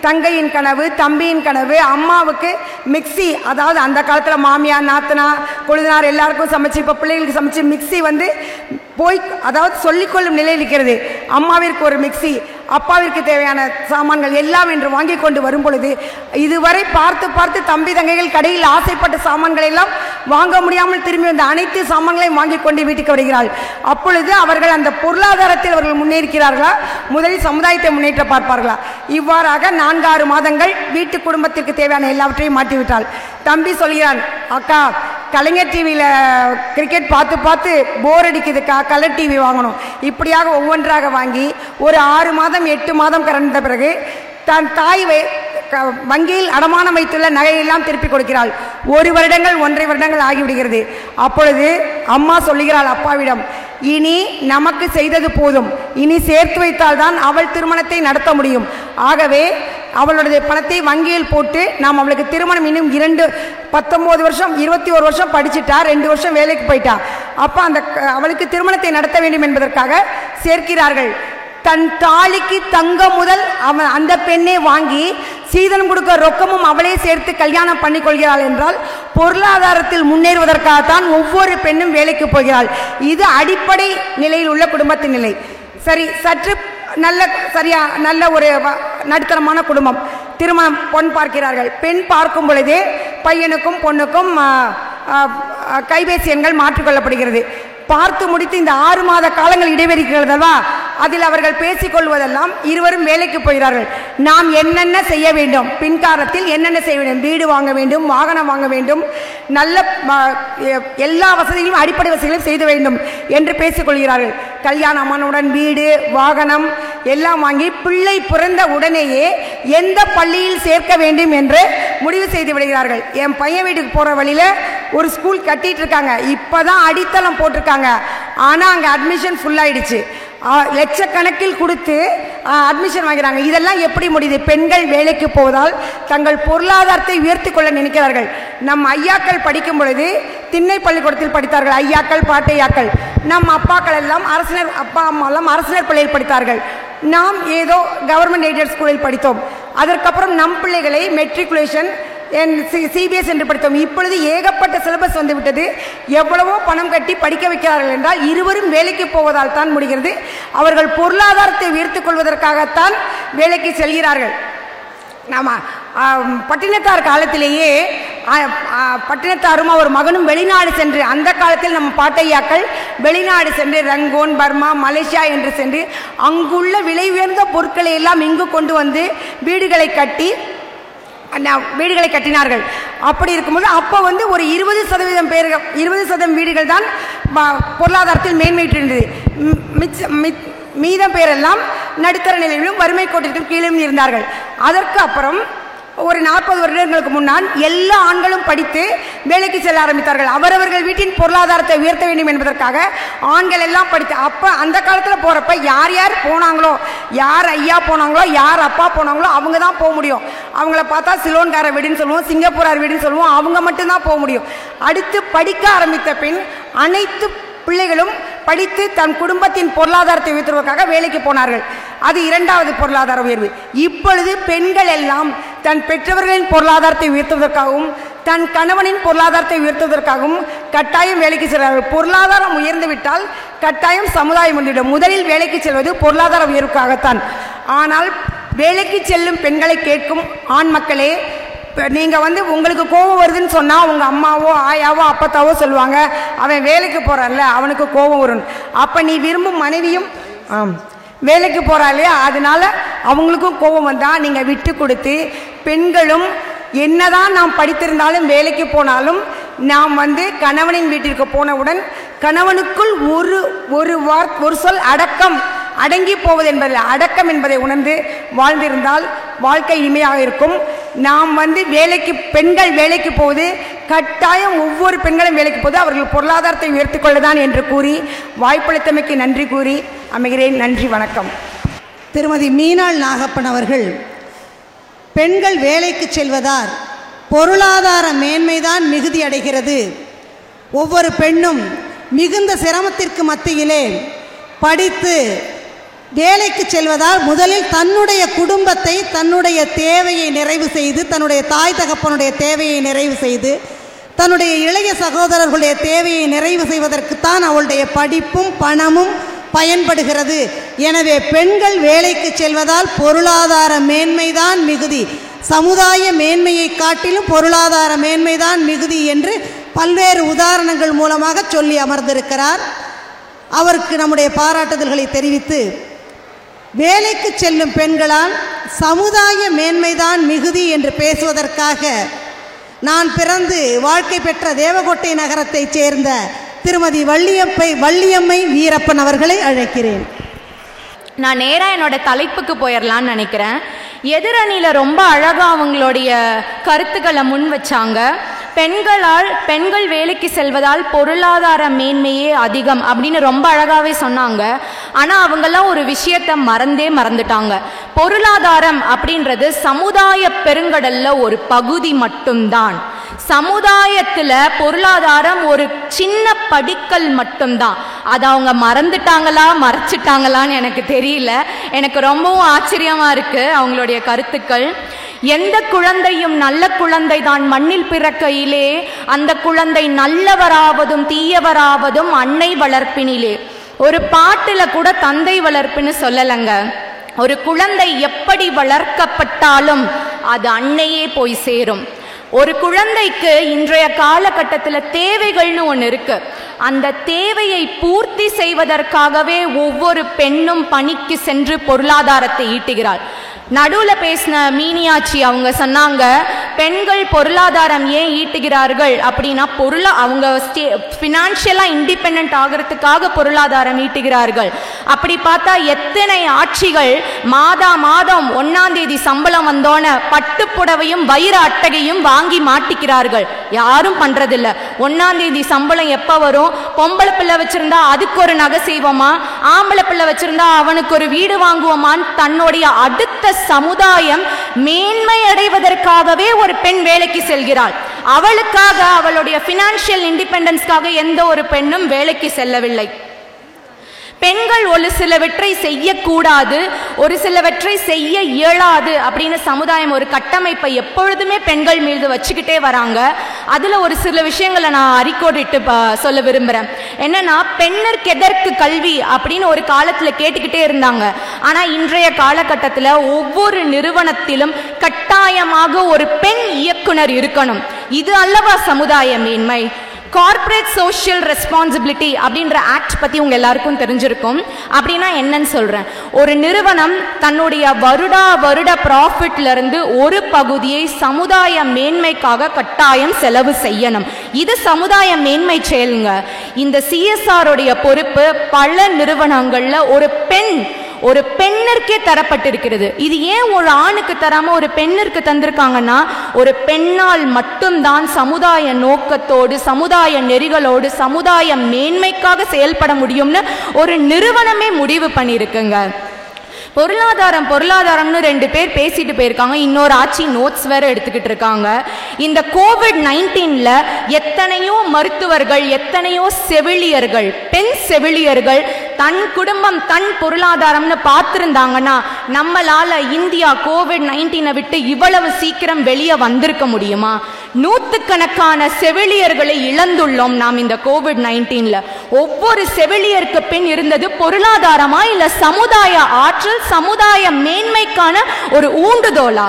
தங்கையின் கனவு, தம்பியின் கனவு, அம்மாவுக்கு மிக்சி, அதாவது அந்த காலத்தில் மாமியார் நாத்தனா கொழுந்தனார் எல்லாருக்கும் சமைச்சு, இப்போ பிள்ளைகளுக்கு சமைச்சு மிக்சி வந்து போய் அதாவது சொல்லிக்கொள்ளும் நிலையில் இருக்கிறது. அம்மாவிற்கு ஒரு மிக்சி, அப்பாவிற்கு தேவையான சாமான்கள் எல்லாம் என்று வாங்கி கொண்டு வரும் பொழுது இதுவரை பார்த்து தம்பி தங்கைகள் கடையில் ஆசைப்பட்ட சாமான்களை எல்லாம் வாங்க முடியாமல் திரும்பி வந்த அனைத்து சாமான்களையும் வாங்கி கொண்டு வீட்டுக்கு வருகிறாள். அப்பொழுது அவர்கள் அந்த பொருளாதாரத்தில் அவர்கள் முன்னேறிக்கிறார்களா, முதலில் சமுதாயத்தை முன்னேற்ற பார்ப்பார்களா? இவ்வாறாக 4-6 மாதங்கள் வீட்டு குடும்பத்திற்கு தேவையான எல்லாவற்றையும் மாற்றிவிட்டாள். தம்பி சொல்கிறான், அக்கா கலைஞர் டிவியில் கிரிக்கெட் பார்த்து போர் அடிக்குதுக்கா, கலர் டிவி வாங்கணும். இப்படியாக ஒவ்வொன்றாக வாங்கி ஒரு 6 மாதம் 8 மாதம் கடந்த பிறகு தன் தாய் வங்கியில் அடமானம் வைத்துள்ள நகையெல்லாம் திருப்பி கொடுக்கிறாள். 1 வருடங்கள் 1.5 வருடங்கள் ஆகிவிடுகிறது. அப்பொழுது அம்மா சொல்லுகிறாள் அப்பாவிடம், இனி நமக்கு செய்தது போதும், இனி சேர்த்து வைத்தால்தான் அவள் திருமணத்தை நடத்த முடியும். ஆகவே அவளுடைய பணத்தை வங்கியில் போட்டு நாம் அவளுக்கு திருமணம் இன்னும் 19 வருஷம் 21 வருஷம் படிச்சுட்டா, 2 வருஷம் வேலைக்கு போயிட்டா. அப்போ அவளுக்கு திருமணத்தை நடத்த வேண்டும் என்பதற்காக சேர்க்கிறார்கள். தன் தாலிக்கு தங்கம் முதல் அந்த பெண்ணை வாங்கி சீதனம் கொடுக்க ரொக்கமும் அவளே சேர்த்து கல்யாணம் பண்ணிக் கொள்கிறாள் என்றால் பொருளாதாரத்தில் முன்னேறுவதற்காகத்தான் ஒவ்வொரு பெண்ணும் வேலைக்கு போகிறாள். இது அடிப்படை நிலையில் உள்ள குடும்பத்தின் நிலை. சரி, சற்று நல்ல ஒரு நடுத்தரமான குடும்பம், திருமணம் பொன் பார்க்கிறார்கள். பெண் பார்க்கும் பொழுதே பையனுக்கும் பொண்ணுக்கும் கைபேசி எண்கள் மாற்றிக்கொள்ளப்படுகிறது. பார்த்து முடித்து இந்த 6 மாத காலங்கள் இடைவெளிக்கிறதல்வா, அதில் அவர்கள் பேசிக்கொள்வதெல்லாம் இருவரும் வேலைக்கு போகிறார்கள். நாம் என்னென்ன செய்ய வேண்டும், பின்காலத்தில் என்னென்ன செய்ய வேண்டும், வீடு வாங்க வேண்டும், வாகனம் வாங்க வேண்டும், நல்ல எல்லா வசதிகளும் அடிப்படை வசதிகளும் செய்து வேண்டும் என்று பேசிக்கொள்கிறார்கள். கல்யாணமானவுடன் வீடு வாகனம் எல்லாம் வாங்கி பிள்ளை பிறந்த உடனேயே எந்த பள்ளியில் சேர்க்க வேண்டும் என்று முடிவு செய்து விடுகிறார்கள். என் பையன் வீட்டுக்கு போகிற வழியில் ஒரு ஸ்கூல் கட்டிட்டு இருக்காங்க, இப்போதான் அடித்தளம் போட்டிருக்காங்க. ஆனால் அங்கே அட்மிஷன் ஃபுல்லாகிடுச்சு. லட்சக்கணக்கில் கொடுத்து அட்மிஷன் வாங்கிறாங்க. இதெல்லாம் எப்படி முடியுது? பெண்கள் வேலைக்கு போவதால் தங்கள் பொருளாதாரத்தை உயர்த்தி கொள்ள நினைக்கிறார்கள். நம் ஐயாக்கள் படிக்கும் பொழுது திண்ணை பள்ளிக்கூடத்தில் படித்தார்கள், ஐயாக்கள் பாட்டையாக்கள். நம் அப்பாக்கள் எல்லாம் அப்பா அம்மா எல்லாம் அரசினர் பள்ளியில் படித்தார்கள். நாம் ஏதோ கவர்மெண்ட் எய்டட் ஸ்கூலில் படித்தோம். அதற்கப்புறம் நம் பிள்ளைகளை மெட்ரிகுலேஷன் சிபிஎஸ் என்று படித்தோம். இப்பொழுது ஏகப்பட்ட சிலபஸ் வந்துவிட்டது. எவ்வளவோ பணம் கட்டி படிக்க வைக்கிறார்கள் என்றால் இருவரும் வேலைக்கு போவதால் தான் முடிகிறது. அவர்கள் பொருளாதாரத்தை உயர்த்திக் கொள்வதற்காகத்தான் வேலைக்கு செல்கிறார்கள். நாம பட்டினத்தார் காலத்திலேயே பட்டினத்தாரும் அவர் மகனும் வெளிநாடு சென்று, அந்த காலத்தில் நம்ம பாட்டையாக்கள் வெளிநாடு சென்று ரங்கோன், பர்மா, மலேசியா என்று சென்று அங்குள்ள விலை உயர்ந்த பொருட்களை எல்லாம் இங்கு கொண்டு வந்து வீடுகளை கட்டினார்கள். அப்படி இருக்கும்போது அப்போ வந்து ஒரு 20% வீடுகள் தான் பொருளாதாரத்தில் மேன்மையிட்டிருந்தது. மீதம் பேரெல்லாம் நடுத்தர நிலையிலும் வறுமை கோட்டிற்கும் கீழும் இருந்தார்கள். அதற்கு அப்புறம் ஒரு 40 வருடங்களுக்கு முன்னால் எல்லா ஆண்களும் படித்து வேலைக்கு செல்ல ஆரம்பித்தார்கள். அவரவர்கள் வீட்டின் பொருளாதாரத்தை உயர்த்த வேண்டும் என்பதற்காக ஆண்கள் எல்லாம் படித்து, அப்போ அந்த காலத்தில் போகிறப்ப யார் யார் போனாங்களோ, யார் ஐயா போனாங்களோ, யார் அப்பா போனாங்களோ அவங்க தான் போக முடியும். அவங்கள பார்த்தா சிலோன்கார வீடுன்னு சொல்லுவோம், சிங்கப்பூரார் வீடுன்னு சொல்லுவோம், அவங்க மட்டும்தான் போக முடியும். அடுத்து படிக்க ஆரம்பித்த பின் அனைத்து பிள்ளைகளும் படித்து தன் குடும்பத்தின் பொருளாதாரத்தை உயர்த்துவதற்காக வேலைக்கு போனார்கள். அது இரண்டாவது பொருளாதார உயர்வு. இப்பொழுது பெண்கள் எல்லாம் தன் பெற்றவர்களின் பொருளாதாரத்தை உயர்த்துவதற்காகவும் தன் கணவனின் பொருளாதாரத்தை உயர்த்துவதற்காகவும் கட்டாயம் வேலைக்கு செல்கிறார்கள். பொருளாதாரம் உயர்ந்து விட்டால் கட்டாயம் சமுதாயம் வந்துவிடும். முதலில் வேலைக்கு செல்வது பொருளாதார உயர்வுக்காகத்தான். ஆனால் வேலைக்கு செல்லும் பெண்களை கேட்கும் ஆண் மக்களே, நீங்கள் உங்களுக்கு கோபம் வருதுன்னு சொன்னால் உங்கள் அம்மாவோ ஆயாவோ அப்பத்தாவோ சொல்லுவாங்க, அவன் வேலைக்கு போகிறான்ல அவனுக்கு கோபம் வரும். அப்போ நீ விரும்பும் மனைவியும் வேலைக்கு போகிறா இல்லையா, அதனால அவங்களுக்கும் கோபம் வந்தால் நீங்கள் விட்டு கொடுத்து, பெண்களும் என்னதான் நாம் படித்திருந்தாலும் வேலைக்கு போனாலும் நாம் கணவனின் வீட்டிற்கு போனவுடன் கணவனுக்குள் ஒரு சொல் அடக்கம் அடங்கி போவது என்பதில் அடக்கம் என்பதை உணர்ந்து வாழ்ந்திருந்தால் வாழ்க்கை இனிமையாக இருக்கும். நாம் பெண்கள் வேலைக்கு போவது கட்டாயம், ஒவ்வொரு பெண்களும் வேலைக்கு போது அவர்கள் பொருளாதாரத்தை உயர்த்திக் கொள்ளதான் என்று கூறி வாய்ப்பளித்தமைக்கு நன்றி கூறி அமைகிறேன். நன்றி, வணக்கம். திருமதி மீனாள் நாகப்பன் அவர்கள், பெண்கள் வேலைக்கு செல்வதால் பொருளாதார மேன்மைதான் மிகுதி அடைகிறது. ஒவ்வொரு பெண்ணும் மிகுந்த சிரமத்திற்கு மத்தியிலே படித்து வேலைக்கு செல்வதால் முதலில் தன்னுடைய குடும்பத்தை, தன்னுடைய தேவையை நிறைவு செய்து, தன்னுடைய தாய் தகப்பனுடைய தேவையை நிறைவு செய்து, தன்னுடைய இளைய சகோதரர்களுடைய தேவையை நிறைவு செய்வதற்குத்தான் அவளுடைய படிப்பும் பணமும் பயன்படுகிறது. எனவே பெண்கள் வேலைக்கு செல்வதால் பொருளாதார மேன்மைதான் மிகுதி, சமுதாய மேன்மையை காட்டிலும் பொருளாதார மேன்மைதான் மிகுதி என்று பல்வேறு உதாரணங்கள் மூலமாக சொல்லி அமர்ந்திருக்கிறார். அவருக்கு நம்முடைய பாராட்டுதல்களை தெரிவித்து, வேலைக்கு செல்லும் பெண்களால் சமுதாய மேன்மைதான் மிகுதி என்று பேசுவதற்காக நான் பிறந்து வாழ்க்கை பெற்ற தேவகோட்டை நகரத்தைச் சேர்ந்த திருமதி வள்ளியம்மை வீரப்பன் அவர்களை அழைக்கிறேன். நான் நேராக என்னோட தலைப்புக்கு போயிடலான்னு நினைக்கிறேன். எதிரணியில் ரொம்ப அழகாக அவங்களுடைய கருத்துக்களை முன் வச்சாங்க. பெண்கள் வேலைக்கு செல்வதால் பொருளாதார மேன்மையே அதிகம் அப்படின்னு ரொம்ப அழகாகவே சொன்னாங்க. ஆனால் அவங்கெல்லாம் ஒரு விஷயத்தை மறந்துட்டாங்க. பொருளாதாரம் அப்படின்றது சமுதாய பெருங்கடல்ல ஒரு பகுதி மட்டும்தான். சமுதாயத்தில் பொருளாதாரம் ஒரு சின்ன படிக்கல் மட்டும்தான். அதை அவங்க மறைச்சிட்டாங்களான்னு எனக்கு தெரியல. எனக்கு ரொம்பவும் ஆச்சரியமா இருக்கு அவங்களுடைய கருத்துக்கள். எந்த குழந்தையும் நல்ல குழந்தை தான் மண்ணில் பிறக்கையிலே, அந்த குழந்தை நல்லவராவதும் தீயவராவதும் அன்னை வளர்ப்பினிலே. ஒரு பாட்டுல கூட தந்தை வளர்ப்புன்னு சொல்லலைங்க. ஒரு குழந்தை எப்படி வளர்க்கப்பட்டாலும் அது அன்னையே போய் சேரும். ஒரு குழந்தைக்கு இன்றைய காலகட்டத்தில் தேவைகள்னு ஒன்று இருக்கு. அந்த தேவையை பூர்த்தி செய்வதற்காகவே ஒவ்வொரு பெண்ணும் பணிக்கு சென்று பொருளாதாரத்தை ஈட்டுகிறாள். நடுவில் பேசின மீனியாச்சி அவங்க சொன்னாங்க, பெண்கள் பொருளாதாரம் ஏன் ஈட்டுகிறார்கள் அப்படின்னா அவங்க ஃபினான்ஷியலாக இண்டிபெண்ட் ஆகிறதுக்காக பொருளாதாரம் ஈட்டுகிறார்கள். அப்படி பார்த்தா எத்தனை ஆட்சிகள் மாதம் 1ஆம் தேதி சம்பளம் வந்தோன பட்டுப்புடவையும் வைர அட்டகையும் வாங்கி மாட்டிக்கிறார்கள். யாரும் பண்றதில்ல. 1ஆம் தேதி சம்பளம் எப்போ வரும்? பொம்பளை பிள்ளை வச்சிருந்தா அதுக்கு ஒரு நகை செய்வோமா, ஆம்பளை பிள்ளை வச்சிருந்தா அவனுக்கு ஒரு வீடு வாங்குவோமான்னு தன்னுடைய அடுத்த சமுதாயம் மேன்மை அடைவதற்காகவே ஒரு பெண் வேலைக்கு செல்கிறாள். அவளுக்காக, அவளுடைய பினான்சியல் இண்டிபெண்டன்ஸ்க்காக எந்த ஒரு பெண்ணும் வேலைக்கு செல்லவில்லை. பெண்கள் ஒரு சிலவற்றை செய்யக்கூடாது, ஒரு சிலவற்றை செய்ய இயலாது அப்படின்னு சமுதாயம் ஒரு கட்டமைப்பை எப்பொழுதுமே பெண்கள் மீது வச்சுக்கிட்டே வராங்க. அதுல ஒரு சில விஷயங்களை நான் அறிக்கோடிட்டு சொல்ல விரும்புறேன். என்னன்னா, பெண்ணிற்கு எதற்கு கல்வி அப்படின்னு ஒரு காலத்துல கேட்டுக்கிட்டே இருந்தாங்க. ஆனா இன்றைய காலகட்டத்தில் ஒவ்வொரு நிறுவனத்திலும் கட்டாயமாக ஒரு பெண் இயக்குனர் இருக்கணும். இது அல்லவா சமுதாய மேன்மை? கார்ப்பரேட் சோஷியல் ரெஸ்பான்சிபிலிட்டி அப்படின்ற ஆக்ட் பற்றி உங்கள் எல்லாருக்கும் தெரிஞ்சிருக்கும். அப்படின்னா என்னன்னு சொல்கிறேன். ஒரு நிறுவனம் தன்னுடைய வருட ப்ராஃபிட்லேருந்து ஒரு பகுதியை சமுதாய மேன்மைக்காக கட்டாயம் செலவு செய்யணும். இது சமுதாய மேன்மை செயலுங்க. இந்த சிஎஸ்ஆருடைய பொறுப்பு பல நிறுவனங்களில் ஒரு பெண் ஒரு பெண்ணிற்கே தரப்பட்டிருக்கிறது. இது ஏன் ஒரு ஆணுக்கு தராம ஒரு பெண்ணிற்கு தந்திருக்காங்கன்னா, ஒரு பெண்ணால் மட்டும்தான் சமுதாய நோக்கத்தோடு, சமுதாய நெறிகளோடு, சமுதாய மேன்மைக்காக செயல்பட முடியும்னு ஒரு நிறுவனமே முடிவு பண்ணியிருக்குங்க. பொருளாதாரம்னு 2 பேர் பேசிட்டு போயிருக்காங்க. இன்னொரு ஆட்சி நோட்ஸ் வேற எடுத்துக்கிட்டு இருக்காங்க. இந்த கோவிட்-19ல எத்தனையோ மருத்துவர்கள், எத்தனையோ செவிலியர்கள், பெண் செவிலியர்கள் தன் குடும்பம், தன் பொருளாதாரம்னு பார்த்திருந்தாங்கன்னா நம்மளால இந்தியா கோவிட்-19 விட்டு இவ்வளவு சீக்கிரம் வெளியே வந்திருக்க முடியுமா? நூற்றுக்கணக்கான செவிலியர்களை இழந்துள்ளோம் நாம் இந்த கோவிட்-19ல. ஒவ்வொரு செவிலியருக்கு பின் இருந்தது பொருளாதாரமா இல்ல சமுதாய ஆற்றல், சமுதாய மேன்மைக்கான ஒரு ஊண்டுதோலா?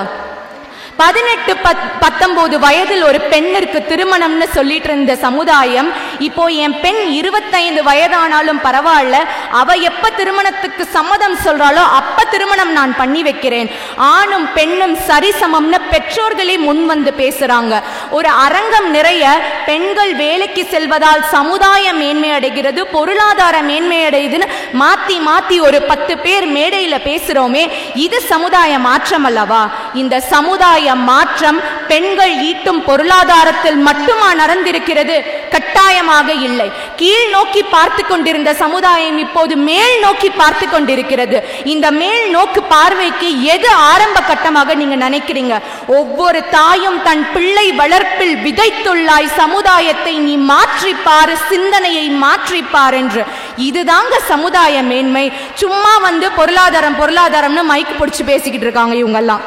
18-19 வயதில் ஒரு பெண்ணிற்கு திருமணம்னு சொல்லிட்டு இருந்த சமுதாயம் இப்போ என் பெண் 25 வயதானாலும் பரவாயில்ல, அவ எப்ப திருமணத்துக்கு சம்மதம் சொல்றாளோ அப்ப திருமணம் நான் பண்ணி வைக்கிறேன், ஆணும் பெண்ணும் சரிசமம்னு பெற்றோர்களே முன் வந்து பேசுறாங்க. ஒரு அரங்கம் நிறைய பெண்கள் வேலைக்கு செல்வதால் சமுதாய மேன்மை அடைகிறது, பொருளாதார மேன்மை அடையுதுன்னு மாத்தி மாத்தி ஒரு 10 பேர் மேடையில பேசுறோமே, இது சமுதாய மாற்றம் அல்லவா? இந்த சமுதாய மாற்றம் பெண்கள் ஈட்டும் பொருளாதாரத்தில் மட்டுமா நடந்திருக்கிறது? கட்டாயமாக இல்லை. கீழ் நோக்கி பார்த்து கொண்டிருந்த சமுதாயம் இப்போது மேல் நோக்கி பார்த்து கொண்டிருக்கிறது. இந்த மேல் நோக்கு பார்வைக்கு எது ஆரம்ப கட்டமாக நீங்க நினைக்கிறீங்க? ஒவ்வொரு தாயும் தன் பிள்ளை வளர்ப்பில் விதைத்துள்ளாய், சமுதாயத்தை நீ மாற்றிப்பார், சிந்தனையை மாற்றிப்பார் என்று. இதுதாங்க சமுதாய மேன்மை. சும்மா வந்து பொருளாதாரம்னு மைக்கு பிடிச்சு பேசிக்கிட்டு இருக்காங்க இவங்கெல்லாம்.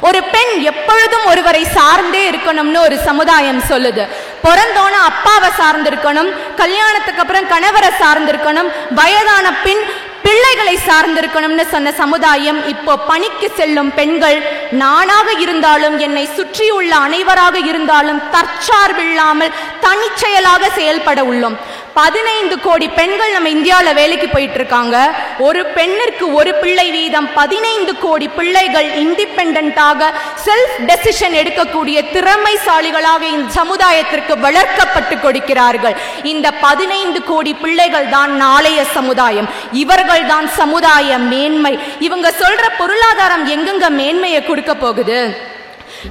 ஒரு பெண் எப்பொழுதும் ஒருவரை சார்ந்தே இருக்கணும்னு ஒரு சமுதாயம் சொல்லுது. பிறந்தோன அப்பாவை சார்ந்திருக்கணும், கல்யாணத்துக்கு அப்புறம் கணவரை சார்ந்திருக்கணும், வயதான பின் பிள்ளைகளை சார்ந்திருக்கணும்னு சொன்ன சமுதாயம் இப்போ பணிக்கு செல்லும் பெண்கள் நானாக இருந்தாலும் என்னை சுற்றியுள்ள அனைவராக இருந்தாலும் தற்சார்பில்லாமல் தனிச்செயலாக செயல்பட உள்ளோம். 15 கோடி பெண்கள் நம்ம இந்தியாவில் வேலைக்கு போயிட்டு இருக்காங்க. ஒரு பெண்ணிற்கு ஒரு பிள்ளை வீதம் 15 கோடி பிள்ளைகள் இண்டிபெண்டன்டாக செல்ஃப் டெசிஷன் எடுக்கக்கூடிய திறமைசாலிகளாக இந்த சமுதாயத்திற்கு வளர்க்கப்பட்டு கொடுக்கிறார்கள். இந்த 15 கோடி பிள்ளைகள் தான் நாளைய சமுதாயம். இவர்கள் தான் சமுதாய மேன்மை. இவங்க சொல்ற பொருளாதாரம் எங்கெங்க மேன்மையை கொடுக்க போகுது?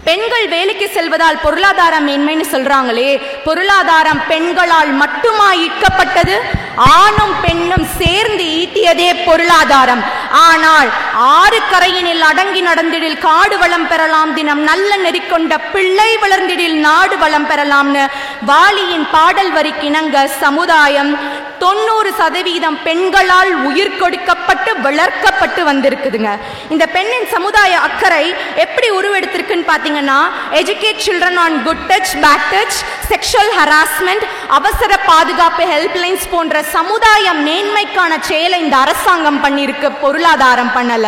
பெண்கள் வேலைக்கு செல்வதால் பொருளாதார மேன்மைன்னு சொல்றாங்களே, பொருளாதாரம் பெண்களால் மட்டுமா ஈட்டப்பட்டது? ஆணும் பெண்ணும் சேர்ந்து ஈட்டியதே பொருளாதாரம். ஆனால் 6 கரையினில் அடங்கி நடந்திடில் காடு வளம் பெறலாம், தினம் நல்ல நெறிக்கொண்ட பிள்ளை வளர்ந்திடில் நாடு வளம் பெறலாம்னு வாலியின் பாடல் வரிக்கிணங்க சமுதாயம் 90% பெண்களால் உயிர் கொடுக்கப்பட்டு வளர்க்கப்பட்டு வந்திருக்குதுங்க. இந்த பெண்ணின் சமுதாய அக்கறை எப்படி உருவெடுத்திருக்குன்னு பார்த்தீங்கன்னா, educate children on good touch, bad touch, sexual harassment, அவசர பாதுகாப்பு ஹெல்ப்லைன்ஸ் போன்ற சமுதாய மேன்மைக்கான செயலை இந்த அரசாங்கம் பண்ணியிருக்கு, பொருளாதாரம் பண்ணல.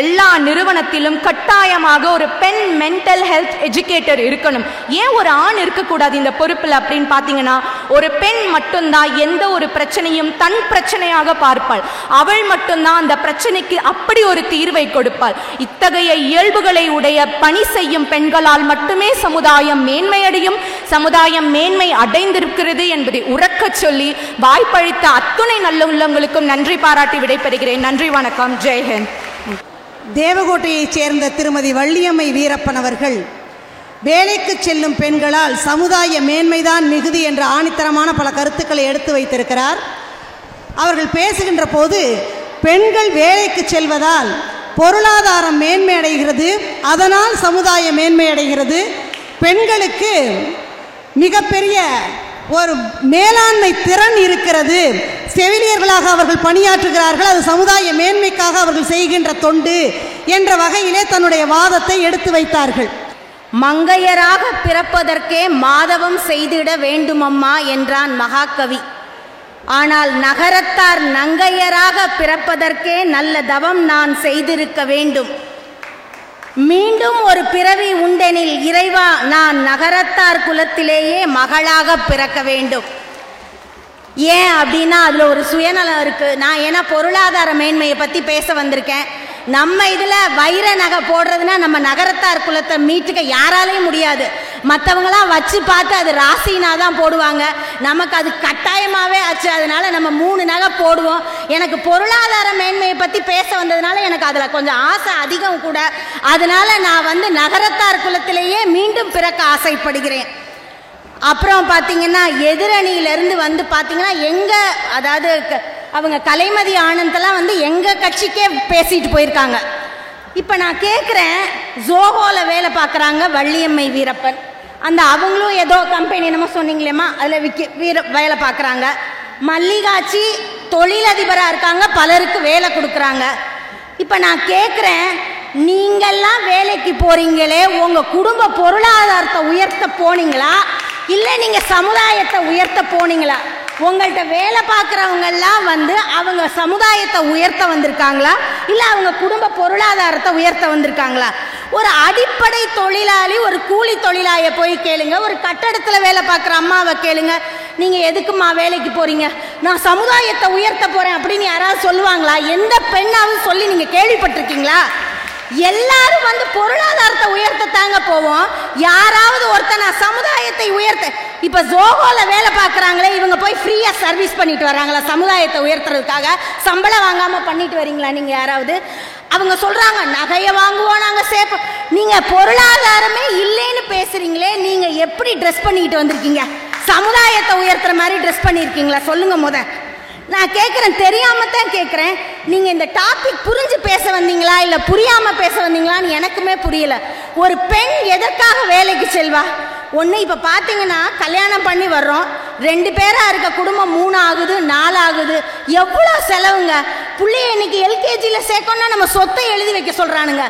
எல்லா நிறுவனத்திலும் கட்டாயமாக ஒரு பெண் மென்டல் ஹெல்த் எஜுகேட்டர் இருக்கணும். ஏன் ஒரு ஆண் இருக்கக்கூடாது இந்த பொறுப்பில் அப்படின்னு பார்த்தீங்கன்னா, ஒரு பெண் மட்டும்தான் எந்த ஒரு பிரச்சனையும் தன் பிரச்சனையாக பார்ப்பாள். அவள் மட்டும்தான் அந்த பிரச்சனைக்கு அப்படி ஒரு தீர்வை கொடுப்பாள். இத்தகைய இயல்புகளை உடைய பணி செய்யும் பெண்களால் மட்டுமே சமுதாயம் மேன்மையடையும். சமுதாயம் மேன்மை அடைந்திருக்கிறது என்பதை உறக்க சொல்லி வாய்ப்பளித்த அத்துணை நல்ல உள்ளங்களுக்கும் நன்றி பாராட்டி விடைபெறுகிறேன். நன்றி, வணக்கம், ஜெய்ஹிந்த். தேவகோட்டையைச் சேர்ந்த திருமதி வள்ளியம்மை வீரப்பன் அவர்கள் வேலைக்கு செல்லும் பெண்களால் சமுதாய மேன்மைதான் மிகுதி என்ற ஆணித்தரமான பல கருத்துக்களை எடுத்து வைத்திருக்கிறார். அவர்கள் பேசுகின்ற போது பெண்கள் வேலைக்கு செல்வதால் பொருளாதாரம் மேன்மை அடைகிறது, அதனால் சமுதாய மேன்மை அடைகிறது, பெண்களுக்கு மிகப்பெரிய ஒரு மேலாண்மை திறன் இருக்கிறது, செவிலியர்களாக அவர்கள் பணியாற்றுகிறார்கள், அது சமுதாய மேன்மைக்காக அவர்கள் செய்கின்ற தொண்டு என்ற வகையிலே தன்னுடைய வாதத்தை எடுத்து வைத்தார்கள். மங்கையராக பிறப்பதற்கே மாதவம் செய்திட வேண்டுமம்மா என்றான் மகாகவி. ஆனால் நகரத்தார் நங்கையராக பிறப்பதற்கே நல்ல தவம் நான் செய்திருக்க வேண்டும். மீண்டும் ஒரு பிறவி உண்டெனில் இறைவா, நான் நகரத்தார் குலத்திலேயே மகளாக பிறக்க வேண்டும். ஏன் அப்படின்னா அதில் ஒரு சுயநலம் இருக்குது. நான் ஏன்னா பொருளாதார மேன்மையை பற்றி பேச வந்திருக்கேன். நம்ம இதில் வைர நகை போடுறதுனா நம்ம நகரத்தார் குலத்தை மீட்டுக்க யாராலையும் முடியாது. மற்றவங்களாம் வச்சு பார்த்து அது ராசினா தான் போடுவாங்க, நமக்கு அது கட்டாயமாகவே ஆச்சு. அதனால நம்ம 3 நகை போடுவோம். எனக்கு பொருளாதார மேன்மையை பற்றி பேச வந்ததுனால எனக்கு அதில் கொஞ்சம் ஆசை அதிகம் கூட. அதனால நான் வந்து நகரத்தார் குலத்திலேயே மீண்டும் பிறக்க ஆசைப்படுகிறேன். அப்புறம் பார்த்தீங்கன்னா எதிரணியிலேருந்து வந்து பார்த்தீங்கன்னா எங்கள் அதாவது அவங்க கலைமதி ஆனந்தெல்லாம் வந்து எங்கள் கட்சிக்கே பேசிட்டு போயிருக்காங்க. இப்போ நான் கேட்குறேன், ஜோஹோவில் வேலை பார்க்குறாங்க வள்ளியம்மை வீரப்பன், அந்த அவங்களும் ஏதோ கம்பெனி என்னமோ சொன்னீங்களேம்மா அதில் வேலை பார்க்குறாங்க. மல்லிகாட்சி தொழிலதிபராக இருக்காங்க, பலருக்கு வேலை கொடுக்குறாங்க. இப்போ நான் கேட்குறேன், நீங்கள்லாம் வேலைக்கு போகிறீங்களே, உங்கள் குடும்ப பொருளாதாரத்தை உயர்த்த போனீங்களா இல்லை நீங்கள் சமுதாயத்தை உயர்த்த போனீங்களா? உங்கள்கிட்ட வேலை பார்க்குறவங்கெல்லாம் வந்து அவங்க சமுதாயத்தை உயர்த்த வந்திருக்காங்களா இல்லை அவங்க குடும்ப பொருளாதாரத்தை உயர்த்த வந்திருக்காங்களா? ஒரு அடிப்படை தொழிலாளி, ஒரு கூலி தொழிலாளியை போய் கேளுங்க, ஒரு கட்டடத்தில் வேலை பார்க்குற அம்மாவை கேளுங்க, நீங்கள் எதுக்குமா வேலைக்கு போகிறீங்க? நான் சமுதாயத்தை உயர்த்த போகிறேன் அப்படின்னு யாராவது சொல்லுவாங்களா? எந்த பெண்ணாவது சொல்லி நீங்கள் கேள்விப்பட்டிருக்கீங்களா? எல்லாரும் வந்து பொருளாதாரத்தை உயர்த்தத்தாங்க போவோம். யாராவது ஒருத்தர் நான் சமுதாயத்தை உயர்த்த, இப்போ ஜோஹோவில் வேலை பார்க்குறாங்களே, இவங்க போய் ஃப்ரீயாக சர்வீஸ் பண்ணிட்டு வராங்களா? சமுதாயத்தை உயர்த்துறதுக்காக சம்பளம் வாங்காமல் பண்ணிட்டு வரீங்களா நீங்கள் யாராவது? அவங்க சொல்கிறாங்க நகையை வாங்குவோம் நாங்கள் சேர்ப்போம். நீங்கள் பொருளாதாரமே இல்லைன்னு பேசுகிறீங்களே, நீங்கள் எப்படி ட்ரெஸ் பண்ணிக்கிட்டு வந்திருக்கீங்க? சமுதாயத்தை உயர்த்துற மாதிரி ட்ரெஸ் பண்ணியிருக்கீங்களா? சொல்லுங்கள் முத. நான் கேட்குறேன், தெரியாம தான் கேட்குறேன். நீங்கள் இந்த டாபிக் புரிஞ்சு பேச வந்தீங்களா இல்லை புரியாமல் பேச வந்தீங்களான்னு எனக்குமே புரியல. ஒரு பெண் எதற்காக வேலைக்கு செல்வா? ஒன்று இப்போ பார்த்தீங்கன்னா கல்யாணம் பண்ணி வர்றோம், 2 பேராக இருக்க குடும்பம் 3 ஆகுது 4 ஆகுது, எவ்வளோ செலவுங்க. பிள்ளைய இன்னைக்கு எல்கேஜியில் சேர்க்கணும்னா நம்ம சொத்தை எழுதி வைக்க சொல்கிறானுங்க,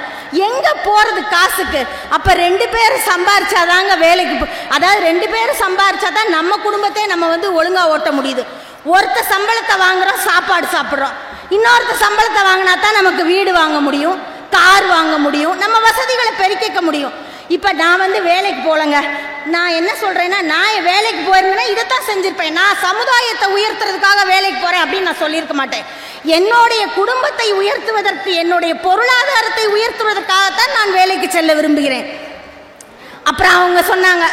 எங்கே போகிறது காசுக்கு? அப்போ 2 பேர் சம்பாரிச்சாதாங்க வேலைக்கு அதாவது 2 பேர் சம்பாரிச்சாதான் நம்ம குடும்பத்தை நம்ம வந்து ஒழுங்காக ஓட்ட முடியுது. ஒருத்த சம்பளத்தை வாங்குறோம், சாப்பாடு சாப்பிட்றோம், இன்னொருத்த சம்பளத்தை வாங்கினா தான் நமக்கு வீடு வாங்க முடியும், கார் வாங்க முடியும், நம்ம வசதிகளை பெருக்கிக்க முடியும். இப்போ நான் வந்து வேலைக்கு போகலங்க, நான் என்ன சொல்கிறேன்னா, நான் வேலைக்கு போயிருந்தேன்னா இதைத்தான் செஞ்சுருப்பேன். நான் சமுதாயத்தை உயர்த்துறதுக்காக வேலைக்கு போகிறேன் அப்படின்னு நான் சொல்லியிருக்க மாட்டேன். என்னுடைய குடும்பத்தை உயர்த்துவதற்கு, என்னுடைய பொருளாதாரத்தை உயர்த்துவதற்காகத்தான் நான் வேலைக்கு செல்ல விரும்புகிறேன். அப்புறம் அவங்க சொன்னாங்க,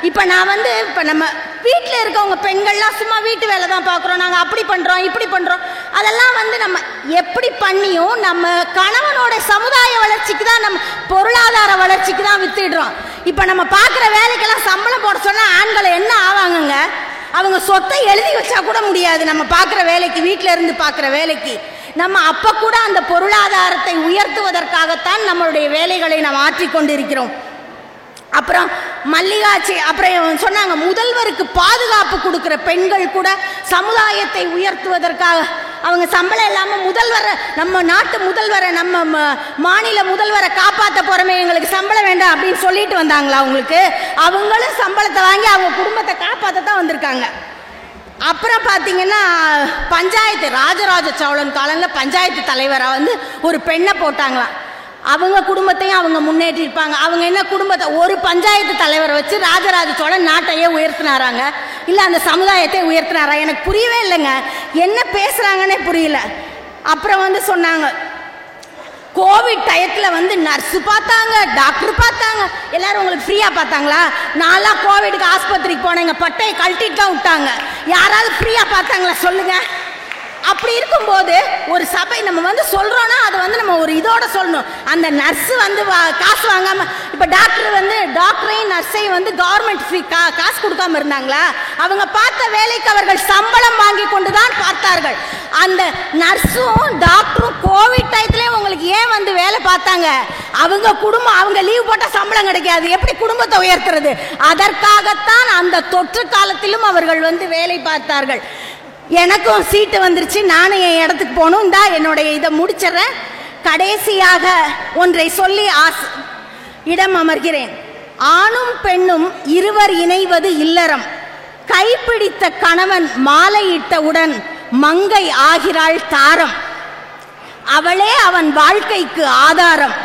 இப்போ நான் வந்து இப்போ நம்ம வீட்டில் இருக்கவங்க பெண்கள்லாம் சும்மா வீட்டு வேலை தான் பார்க்குறோம், நாங்கள் அப்படி பண்ணுறோம் இப்படி பண்ணுறோம், அதெல்லாம் வந்து நம்ம எப்படி பண்ணியும் நம்ம கணவனோட சமுதாய வளர்ச்சிக்கு தான், நம்ம பொருளாதார வளர்ச்சிக்கு தான் வித்துடுறோம். இப்போ நம்ம பார்க்குற வேலைக்கெல்லாம் சம்பளம் போட சொன்னால் ஆண்களை என்ன ஆவாங்கங்க? அவங்க சொத்தை எழுதி வச்சா கூட முடியாது. நம்ம பார்க்குற வேலைக்கு, வீட்டில் இருந்து பார்க்குற வேலைக்கு நம்ம அப்போ கூட அந்த பொருளாதாரத்தை உயர்த்துவதற்காகத்தான் நம்மளுடைய வேலைகளை நாம் மாற்றிக்கொண்டு இருக்கிறோம். அப்புறம் மல்லிகாட்சி அப்புறம் சொன்னாங்க, முதல்வருக்கு பாதுகாப்பு கொடுக்குற பெண்கள் கூட சமுதாயத்தை உயர்த்துவதற்காக அவங்க சம்பளம் இல்லாமல் முதல்வரை, நம்ம நாட்டு முதல்வரை, நம்ம மாநில முதல்வரை காப்பாற்ற போகிறோமே, எங்களுக்கு சம்பளம் வேண்டாம் அப்படின்னு சொல்லிட்டு வந்தாங்களா அவங்களுக்கு? அவங்களும் சம்பளத்தை வாங்கி அவங்க குடும்பத்தை காப்பாற்ற தான் வந்திருக்காங்க. அப்புறம் பார்த்தீங்கன்னா பஞ்சாயத்து, ராஜராஜ சோழன் காலங்களில் பஞ்சாயத்து தலைவராக வந்து ஒரு பெண்ணை போட்டாங்களாம். அவங்க குடும்பத்தையும் அவங்க முன்னேற்றிருப்பாங்க. அவங்க என்ன குடும்பத்தை, ஒரு பஞ்சாயத்து தலைவரை வச்சு ராஜராஜ சோழன் நாட்டையே உயர்த்தினாராங்க, இல்லை அந்த சமுதாயத்தை உயர்த்தினாரா? எனக்கு புரியவே இல்லைங்க, என்ன பேசுகிறாங்கன்னே புரியல. அப்புறம் வந்து சொன்னாங்க, கோவிட் டயத்தில் வந்து நர்ஸு பார்த்தாங்க, டாக்டர் பார்த்தாங்க, எல்லாரும் உங்களுக்கு ஃப்ரீயாக பார்த்தாங்களா? நான்லாம் கோவிடுக்கு ஆஸ்பத்திரிக்கு போனேங்க, பட்டையை கழட்டிட்டு தான் விட்டாங்க. யாராவது ஃப்ரீயாக பார்த்தாங்களா சொல்லுங்கள்? அப்படி இருக்கும்போது ஒரு சபை நம்ம வந்து சொல்கிறோன்னா அதை வந்து நம்ம ஒரு இதோட சொல்லணும். அந்த நர்ஸு வந்து காசு வாங்காமல், இப்போ டாக்டர் வந்து டாக்டரையும் நர்ஸையும் வந்து கவர்மெண்ட் ஃப்ரீ காசு கொடுக்காம இருந்தாங்களா? அவங்க பார்த்த வேலைக்கு அவர்கள் சம்பளம் வாங்கி கொண்டு தான் பார்த்தார்கள். அந்த நர்ஸும் டாக்டரும் கோவிட் டயத்துலேயே உங்களுக்கு ஏன் வந்து வேலை பார்த்தாங்க? அவங்க குடும்பம், அவங்க லீவ் போட்டால் சம்பளம் கிடைக்காது, எப்படி குடும்பத்தை உயர்த்துறது? அதற்காகத்தான் அந்த தொற்று காலத்திலும் அவர்கள் வந்து வேலை பார்த்தார்கள். எனக்கும் சீட்டு வந்துருச்சு, நானும் என் இடத்துக்கு போகணும். இந்தா என்னுடைய இதை முடிச்சிடறேன். கடைசியாக ஒன்றை சொல்லி இடம் அமர்கிறேன். ஆணும் பெண்ணும் இருவர் இணைவது இல்லறம், கைப்பிடித்த கணவன் மாலையிட்டவுடன் மங்கை ஆகிறாள் தாரம், அவளே அவன் வாழ்க்கைக்கு ஆதாரம்.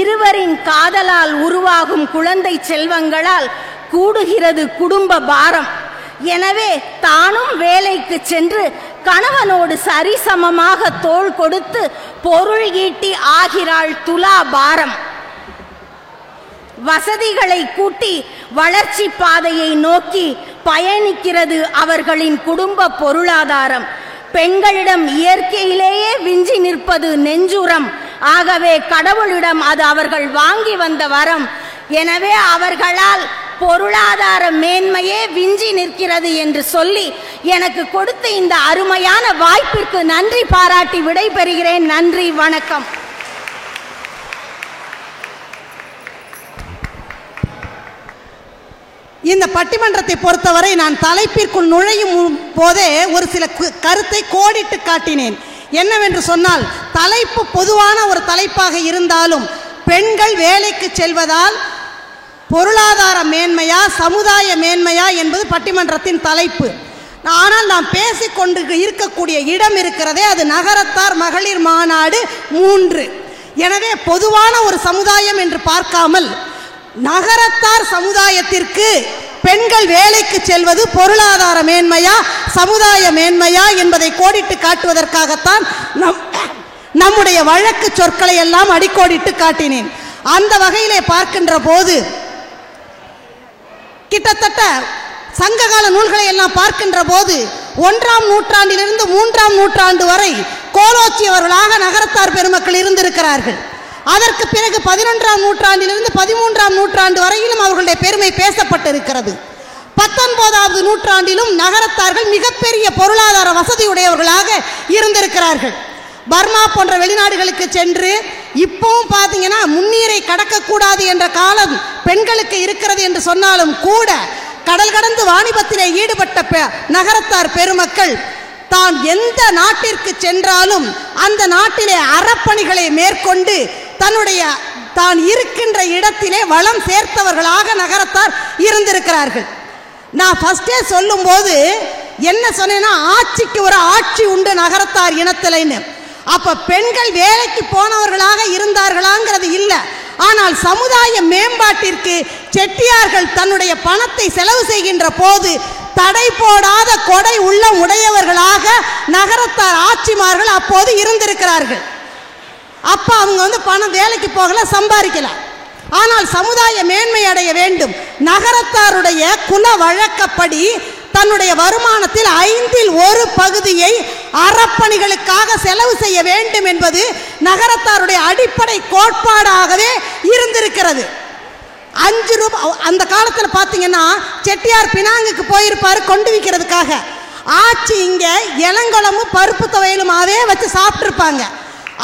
இருவரின் காதலால் உருவாகும் குழந்தை செல்வங்களால் கூடுகிறது குடும்ப பாரம். எனவே தானும் வேலைக்கு சென்று கணவனோடு சரிசமமாக தோள் கொடுத்து பொருள் ஈட்டி ஆகிறாள் துலா பாரம். வசதிகளை கூட்டி வளர்ச்சி பாதையை நோக்கி பயணிக்கிறது அவர்களின் குடும்ப பொருளாதாரம். பெண்களிடம் இயற்கையிலேயே விஞ்சி நிற்பது நெஞ்சுரம். ஆகவே கடவுளிடம் அது அவர்கள் வாங்கி வந்த வரம். எனவே அவர்களால் பொருளாதார மேன்மையே விஞ்சி நிற்கிறது என்று சொல்லி எனக்கு கொடுத்த இந்த அருமையான வாய்ப்பிற்கு நன்றி பாராட்டி விடைபெறுகிறேன். நன்றி, வணக்கம். இந்த பட்டிமன்றத்தை பொறுத்தவரை நான் தலைப்பிற்குள் நுழையும் போதே ஒரு சில கருத்தை கோடிட்டு காட்டினேன். என்னவென்று சொன்னால், தலைப்பு பொதுவான ஒரு தலைப்பாக இருந்தாலும் பெண்கள் வேலைக்கு செல்வதால் பொருளாதார மேன்மையா சமுதாய மேன்மையா என்பது பட்டிமன்றத்தின் தலைப்பு. ஆனால் நாம் பேசிக்கொண்டு இருக்கக்கூடிய இடம் இருக்கிறதே, அது நகரத்தார் மகளிர் மாநாடு 3. எனவே பொதுவான ஒரு சமுதாயம் என்று பார்க்காமல் நகரத்தார் சமுதாயத்திற்கு பெண்கள் வேலைக்கு செல்வது பொருளாதார மேன்மையா சமுதாய மேன்மையா என்பதை கோடிட்டு காட்டுவதற்காகத்தான் நம்முடைய வழக்கு சொற்களை எல்லாம் அடிக்கோடிட்டு காட்டினேன். அந்த வகையிலே பார்க்கின்ற போது கிட்டத்தட்ட சங்ககால நூல்களை எல்லாம் பார்க்கின்ற போது 1ஆம் நூற்றாண்டிலிருந்து 3ஆம் நூற்றாண்டு வரை கோலோச்சியவர்களாக நகரத்தார் பெருமக்கள் இருந்திருக்கிறார்கள். அதற்கு பிறகு 11ஆம் நூற்றாண்டிலிருந்து 13ஆம் நூற்றாண்டு வரையிலும் அவர்களுடைய பெருமை பேசப்பட்டிருக்கிறது. 19வது நூற்றாண்டிலும் நகரத்தார்கள் மிகப்பெரிய பொருளாதார வசதியுடையவர்களாக இருந்திருக்கிறார்கள். பர்மா போன்ற வெளிநாடுகளுக்கு சென்று இப்பவும் பார்த்தீங்கன்னா முன்னீரை கடக்கக்கூடாது என்ற காலம் பெண்களுக்கு இருக்கிறது என்று சொன்னாலும் கூட கடல் கடந்து வாணிபத்திலே ஈடுபட்ட நகரத்தார் பெருமக்கள் தான் எந்த நாட்டிற்கு சென்றாலும் அந்த நாட்டிலே அறப்பணிகளை மேற்கொண்டு தான் இருக்கின்ற இடத்திலே வளம் சேர்த்தவர்களாக நகரத்தார் இருந்திருக்கிறார்கள். நான் ஃபர்ஸ்டே சொல்லும் போது என்ன சொன்னேன்னா, ஆட்சிக்கு ஒரு ஆட்சி உண்டு நகரத்தார் இனத்திலேன்னு. அப்ப பெண்கள் வேலைக்கு போனவர்களாக இருந்தார்களாங்கிறது இல்லை. ஆனால் சமுதாய மேம்பாட்டிற்கு செட்டியார்கள் தன்னுடைய பணத்தை செலவு செய்கின்ற போது தடை போடாத கொடை உள்ளம் உடையவர்களாக நகரத்தார் ஆட்சிமார்கள் அப்போது இருந்திருக்கிறார்கள். அப்ப அவங்க பணம் வேலைக்கு போகல, சம்பாதிக்கலாம். ஆனால் சமுதாய மேன்மை அடைய வேண்டும். நகரத்தாருடைய குல வழக்கப்படி தன்னுடைய வருமானத்தில் 5இல் 1 பகுதியை அறப்பணிகளுக்காக செலவு செய்ய வேண்டும் என்பது நகரத்தாருடைய அடிப்படை கோட்பாடாகவே இருந்திருக்கிறது. 5 ரூபாய் அந்த காலத்தில் பார்த்தீங்கன்னா செட்டியார் பினாங்குக்கு போயிருப்பாரு கொண்டு விற்கிறதுக்காக. ஆட்சி இங்கே இளங்குழம்பு பருப்பு துவையலுமாவே வச்சு சாப்பிட்ருப்பாங்க.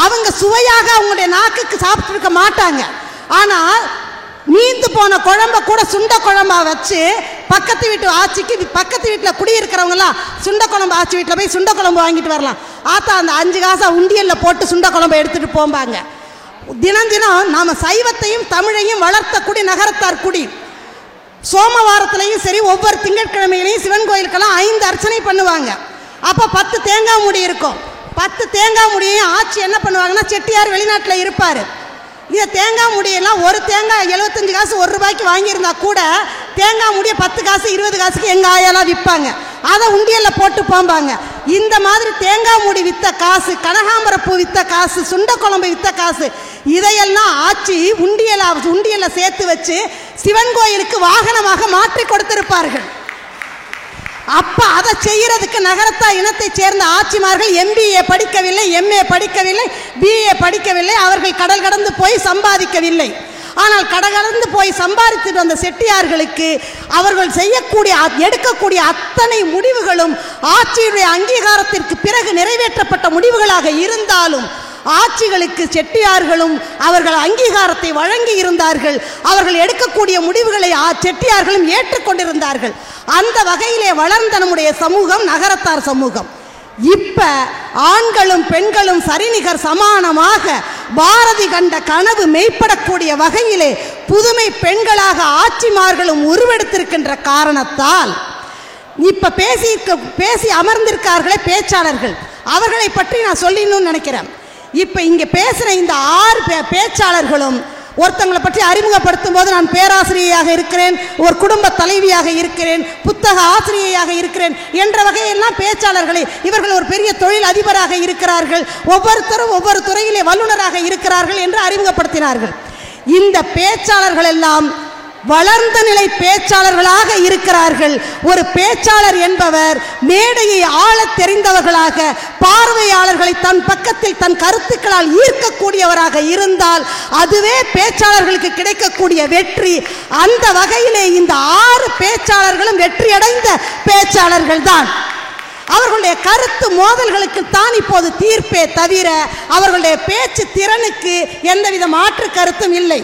அவங்க சுவையாக அவங்களுடைய நாக்குக்கு சாப்பிட்டு இருக்க மாட்டாங்க. ஆனால் மீந்து போன குழம்ப கூட சுண்ட குழம்பா வச்சு பக்கத்து வீட்டு ஆட்சிக்கு பக்கத்து வீட்டில் குடியிருக்கிறவங்களாம் சுண்ட குழம்பு ஆட்சி வீட்டில் போய் சுண்ட குழம்பு வாங்கிட்டு வரலாம். ஆத்தா அந்த 5 காசை உண்டியலில் போட்டு சுண்ட குழம்பை எடுத்துட்டு போம்பாங்க. தினம் தினம் நாம் சைவத்தையும் தமிழையும் வளர்த்தக்கூடிய நகரத்தார் குடி. சோமவாரத்திலையும் சரி ஒவ்வொரு திங்கட்கிழமையிலையும் சிவன் கோயிலுக்கெல்லாம் 5 அர்ச்சனை பண்ணுவாங்க. அப்போ 10 தேங்காய் மூடி இருக்கும். 10 தேங்காய் முடியையும் ஆட்சி என்ன பண்ணுவாங்கன்னா, செட்டியார் வெளிநாட்டில் இருப்பார். இந்த தேங்காய் முடியெல்லாம் ஒரு தேங்காய் 75 காசு 1 ரூபாய்க்கு வாங்கியிருந்தா கூட தேங்காய் முடிய 10 காசு 20 காசுக்கு எங்கள் ஆயாலாம் விற்பாங்க. அதை உண்டியலில் போட்டு போம்பாங்க. இந்த மாதிரி தேங்காய் மூடி விற்ற காசு, கனகாம்பரப்பூ விற்ற காசு, சுண்ட குழம்பு விற்ற காசு, இதையெல்லாம் ஆட்சி உண்டியலில் சேர்த்து வச்சு சிவன் கோயிலுக்கு வாகனமாக மாற்றி கொடுத்திருப்பார்கள். அப்ப அதை செய்யறதுக்கு நகரத்தார் இனத்தை சேர்ந்த ஆட்சிமார்கள் MBA படிக்கவில்லை, MA படிக்கவில்லை, BA படிக்கவில்லை. அவர்கள் கடல் கடந்து போய் சம்பாதிக்கவில்லை. ஆனால் கடகடந்து போய் சம்பாதித்துட்டு வந்த செட்டியார்களுக்கு அவர்கள் செய்யக்கூடிய எடுக்கக்கூடிய அத்தனை முடிவுகளும் ஆட்சியுடைய அங்கீகாரத்திற்கு பிறகு நிறைவேற்றப்பட்ட முடிவுகளாக இருந்தாலும் ஆட்சிகளுக்கு செட்டியார்களும் அவர்கள் அங்கீகாரத்தை வழங்கி இருந்தார்கள். அவர்கள் எடுக்கக்கூடிய முடிவுகளை செட்டியார்களும் ஏற்றுக்கொண்டிருந்தார்கள். அந்த வகையிலே வளர்ந்த நம்முடைய சமூகம் நகரத்தார் சமூகம். இப்ப ஆண்களும் பெண்களும் சரிநிகர் சமானமாக பாரதி கண்ட கனவு மெய்ப்படக்கூடிய வகையிலே புதுமை பெண்களாக ஆட்சிமார்களும் உருவெடுத்திருக்கின்ற காரணத்தால் இப்ப பேசி அமர்ந்திருக்கார்களே பேச்சாளர்கள், அவர்களை பற்றி நான் சொல்லணும்னு நினைக்கிறேன். இப்ப இங்க பேசுற இந்த 6 பேச்சாளர்களும் ஒருத்தங்களை பற்றி அறிமுகப்படுத்தும் போது நான் பேராசிரியையாக இருக்கிறேன், ஒரு குடும்ப தலைவியாக இருக்கிறேன், புத்தக ஆசிரியையாக இருக்கிறேன் என்ற வகையெல்லாம் பேச்சாளர்களை, இவர்கள் ஒரு பெரிய தொழில் அதிபராக இருக்கிறார்கள், ஒவ்வொருத்தரும் ஒவ்வொரு துறையிலே வல்லுநராக இருக்கிறார்கள் என்று அறிமுகப்படுத்தினார்கள். இந்த பேச்சாளர்கள் எல்லாம் வளர்ந்த நிலை பேச்சாளர்களாக இருக்கிறார்கள். ஒரு பேச்சாளர் என்பவர் மேடையை ஆளத் தெரிந்தவர்களாக, பார்வையாளர்களை தன் பக்கத்தில் தன் கருத்துக்களால் ஈர்க்கக்கூடியவராக இருந்தால் அதுவே பேச்சாளர்களுக்கு கிடைக்கக்கூடிய வெற்றி. அந்த வகையிலே இந்த 6 பேச்சாளர்களும் வெற்றியடைந்த பேச்சாளர்கள் தான். அவர்களுடைய கருத்து மோதல்களுக்கு தான் இப்போது தீர்ப்பே தவிர அவர்களுடைய பேச்சு திறனுக்கு எந்தவித மாற்று கருத்தும் இல்லை.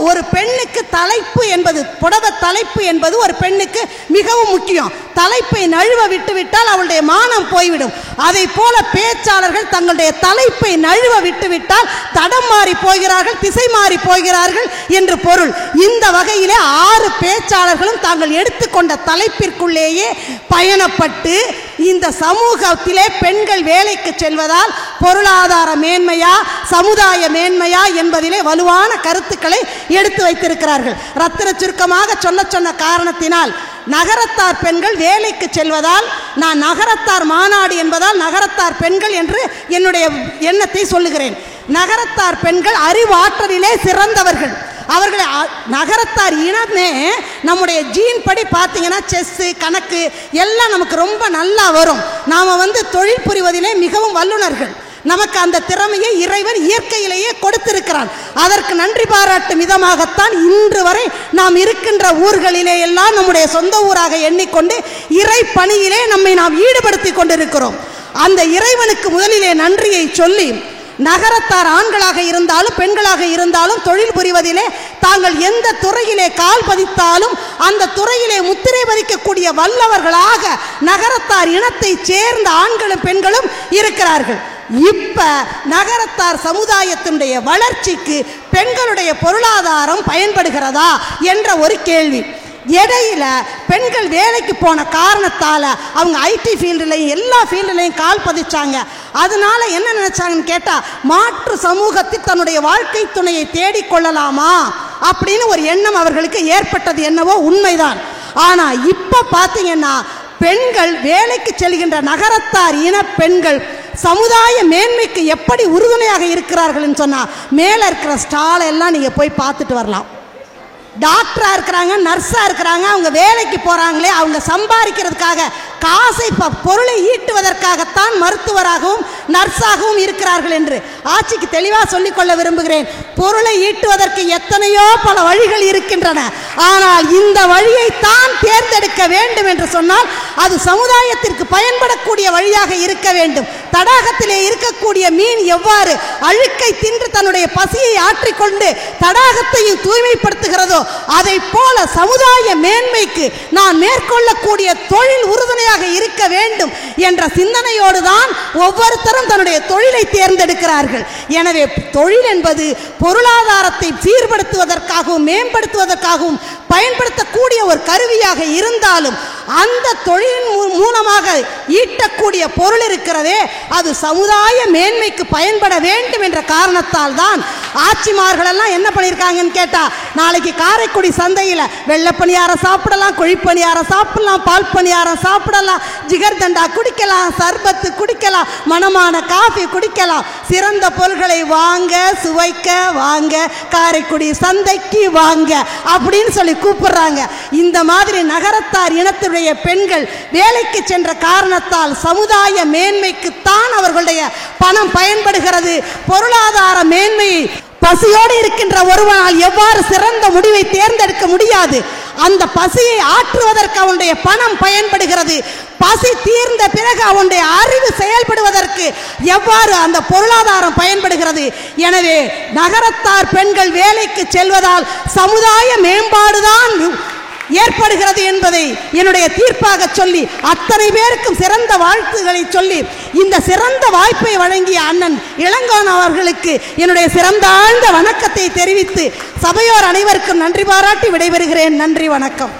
ஒரு பெண்ணுக்கு தலைப்பு என்பது, புடவை தலைப்பு என்பது ஒரு பெண்ணுக்கு மிகவும் முக்கியம். தலைப்பை நழுவ விட்டுவிட்டால் அவளுடைய மானம் போய்விடும். அதை போல பேச்சாளர்கள் தங்களுடைய தலைப்பை நழுவ விட்டுவிட்டால் தடம் மாறி போகிறார்கள், திசை மாறி போகிறார்கள் என்று பொருள். இந்த வகையிலே 6 பேச்சாளர்களும் தாங்கள் எடுத்துக்கொண்ட தலைப்பிற்குள்ளேயே பயணப்பட்டு இந்த சமூகத்திலே பெண்கள் வேலைக்கு செல்வதால் பொருளாதார மேன்மையா சமுதாய மேன்மையா என்பதிலே வலுவான கருத்துக்களை எடுத்து வைத்திருக்கிறார்கள். ரத்தின சுருக்கமாக சொன்ன காரணத்தினால் நகரத்தார் பெண்கள் வேலைக்கு செல்வதால், நான் நகரத்தார் மாநாடு என்பதால் நகரத்தார் பெண்கள் என்று என்னுடைய எண்ணத்தை சொல்லுகிறேன். நகரத்தார் பெண்கள் அறிவாற்றலிலே சிறந்தவர்கள். அவர்களை நகரத்தார் இனமே நம்முடைய ஜீன் படி பார்த்தீங்கன்னா செஸ்ஸு கணக்கு எல்லாம் நமக்கு ரொம்ப நல்லா வரும். நாம் தொழில் புரிவதிலே மிகவும் வல்லுநர்கள். நமக்கு அந்த திறமையை இறைவன் இயற்கையிலேயே கொடுத்திருக்கிறான். அதற்கு நன்றி பாராட்டும் விதமாகத்தான் இன்று வரை நாம் இருக்கின்ற ஊர்களிலே எல்லாம் நம்முடைய சொந்த ஊராக எண்ணிக்கொண்டு இறை பணியிலே நம்மை நாம் ஈடுபடுத்தி கொண்டிருக்கிறோம். அந்த இறைவனுக்கு முதலிலே நன்றியை சொல்லி, நகரத்தார் ஆண்களாக இருந்தாலும் பெண்களாக இருந்தாலும் தொழில் புரிவதிலே தாங்கள் எந்த துறையிலே கால் பதித்தாலும் அந்த துறையிலே முத்திரை பதிக்கக்கூடிய வல்லவர்களாக நகரத்தார் இனத்தை சேர்ந்த ஆண்களும் பெண்களும் இருக்கிறார்கள். இப்ப நகரத்தார் சமுதாயத்தினுடைய வளர்ச்சிக்கு பெண்களுடைய பொருளாதாரம் பயன்படுகிறதா என்ற ஒரு கேள்வி. இடையில பெண்கள் வேலைக்கு போன காரணத்தால அவங்க ஐடி ஃபீல்டுலையும் எல்லா ஃபீல்டுலையும் கால் பதிச்சாங்க. அதனால என்ன நினைச்சாங்கன்னு கேட்டா, மாற்று சமூகத்தில் தன்னுடைய வாழ்க்கை துணையை தேடிக்கொள்ளலாமா அப்படின்னு ஒரு எண்ணம் அவர்களுக்கு ஏற்பட்டது. என்னவோ உண்மைதான். ஆனா இப்ப பாத்தீங்கன்னா பெண்கள் வேலைக்கு செல்கின்ற நகரத்தார் இன பெண்கள் சமுதாய மேன்மைக்கு எப்படி உறுதுணையாக இருக்கிறார்கள் சொன்னா, மேல இருக்கிற ஸ்டால் எல்லாம் நீங்க போய் பார்த்துட்டு வரலாம். டாக்டரா இருக்கிறாங்க, நர்ஸா இருக்கிறாங்க, அவங்க வேலைக்கு போறாங்களே, அவங்க சம்பாதிக்கிறதுக்காக காசை பொருளை ஈட்டுவதற்காகத்தான் மருத்துவராகவும் நர்ஸாகவும் இருக்கிறார்கள் என்று ஆட்சிக்கு தெளிவாக சொல்லிக்கொள்ள விரும்புகிறேன். பொருளை ஈட்டுவதற்கு எத்தனையோ பல வழிகள் இருக்கின்றன. ஆனால் இந்த வழியை தான் தேர்ந்தெடுக்க வேண்டும் என்று சொன்னால் அது சமுதாயத்திற்கு பயன்படக்கூடிய வழியாக இருக்க வேண்டும். தடாகத்திலே இருக்கக்கூடிய மீன் எவ்வாறு அழுக்கை தின்று தன்னுடைய பசியை ஆற்றிக்கொண்டு தடாகத்தையும் தூய்மைப்படுத்துகிறதோ அதை போல சமுதாய மேன்மைக்கு நான் மேற்கொள்ளக்கூடிய தொழில் உறுதுணையாக இருக்க வேண்டும் என்ற சிந்தனையோடு தான் ஒவ்வொருத்தரும் தன்னுடைய தொழிலை தேர்ந்தெடுக்கிறார்கள். எனவே தொழில் என்பது பொருளாதாரத்தை சீர்படுத்துவதற்காகவும் மேம்படுத்துவதற்காகவும் பயன்படுத்தக்கூடிய ஒரு கருவியாக இருந்தாலும் அந்த தொழிலின் மூலமாக ஈட்டக்கூடிய பொருள் இருக்கிறதே அது சமுதாய மேன்மைக்கு பயன்பட வேண்டும் என்ற காரணத்தால் தான் ஆட்சிமார்கள் எல்லாம் என்ன பண்ணியிருக்காங்கன்னு கேட்டா, நாளைக்கு காரைக்குடி சந்தையில் வெள்ளை பணியாரம் சாப்பிடலாம், குழிப்பணியாரம் சாப்பிடலாம், பால் பணியாரம் சாப்பிடலாம், ஜிகர்தண்டா குடிக்கலாம், சர்பத்து குடிக்கலாம், மனமான காஃபி குடிக்கலாம். சிறந்த பொருட்களை வாங்க சுவைக்க வாங்க காரைக்குடி சந்தைக்கு வாங்க அப்படின்னு சொல்லி கூப்பிடுறாங்க. இந்த மாதிரி நகரத்தார் இனத்துடைய பெண்கள் வேலைக்கு சென்ற காரணத்தால் சமுதாய மேன்மைக்கு தான் அவர்களுடைய பணம் பயன்படுகிறது. பொருளாதார மேன்மையை பசியோடு இருக்கின்ற ஒருவனால் எவ்வாறு சிறந்த முடிவை தேர்ந்தெடுக்க முடியாது. அந்த பசியை ஆற்றுவதற்கு அவனுடைய பணம் பயன்படுகிறது. பசி தீர்ந்த பிறகு அவனுடைய அறிவு செயல்படுவதற்கு எவ்வாறு அந்த பொருளாதாரம் பயன்படுகிறது. எனவே நகரத்தார் பெண்கள் வேலைக்கு செல்வதால் சமுதாய மேம்பாடுதான் ஏற்படுகிறது என்பதை என்னுடைய தீர்ப்பாக சொல்லி அத்தனை பேருக்கும் சிறந்த வாழ்த்துக்களை சொல்லி இந்த சிறந்த வாய்ப்பை வழங்கிய அண்ணன் இளங்கோவன் அவர்களுக்கு என்னுடைய சிறந்தாழ்ந்த வணக்கத்தை தெரிவித்து சபையோர் அனைவருக்கும் நன்றி பாராட்டி விடைபெறுகிறேன். நன்றி, வணக்கம்.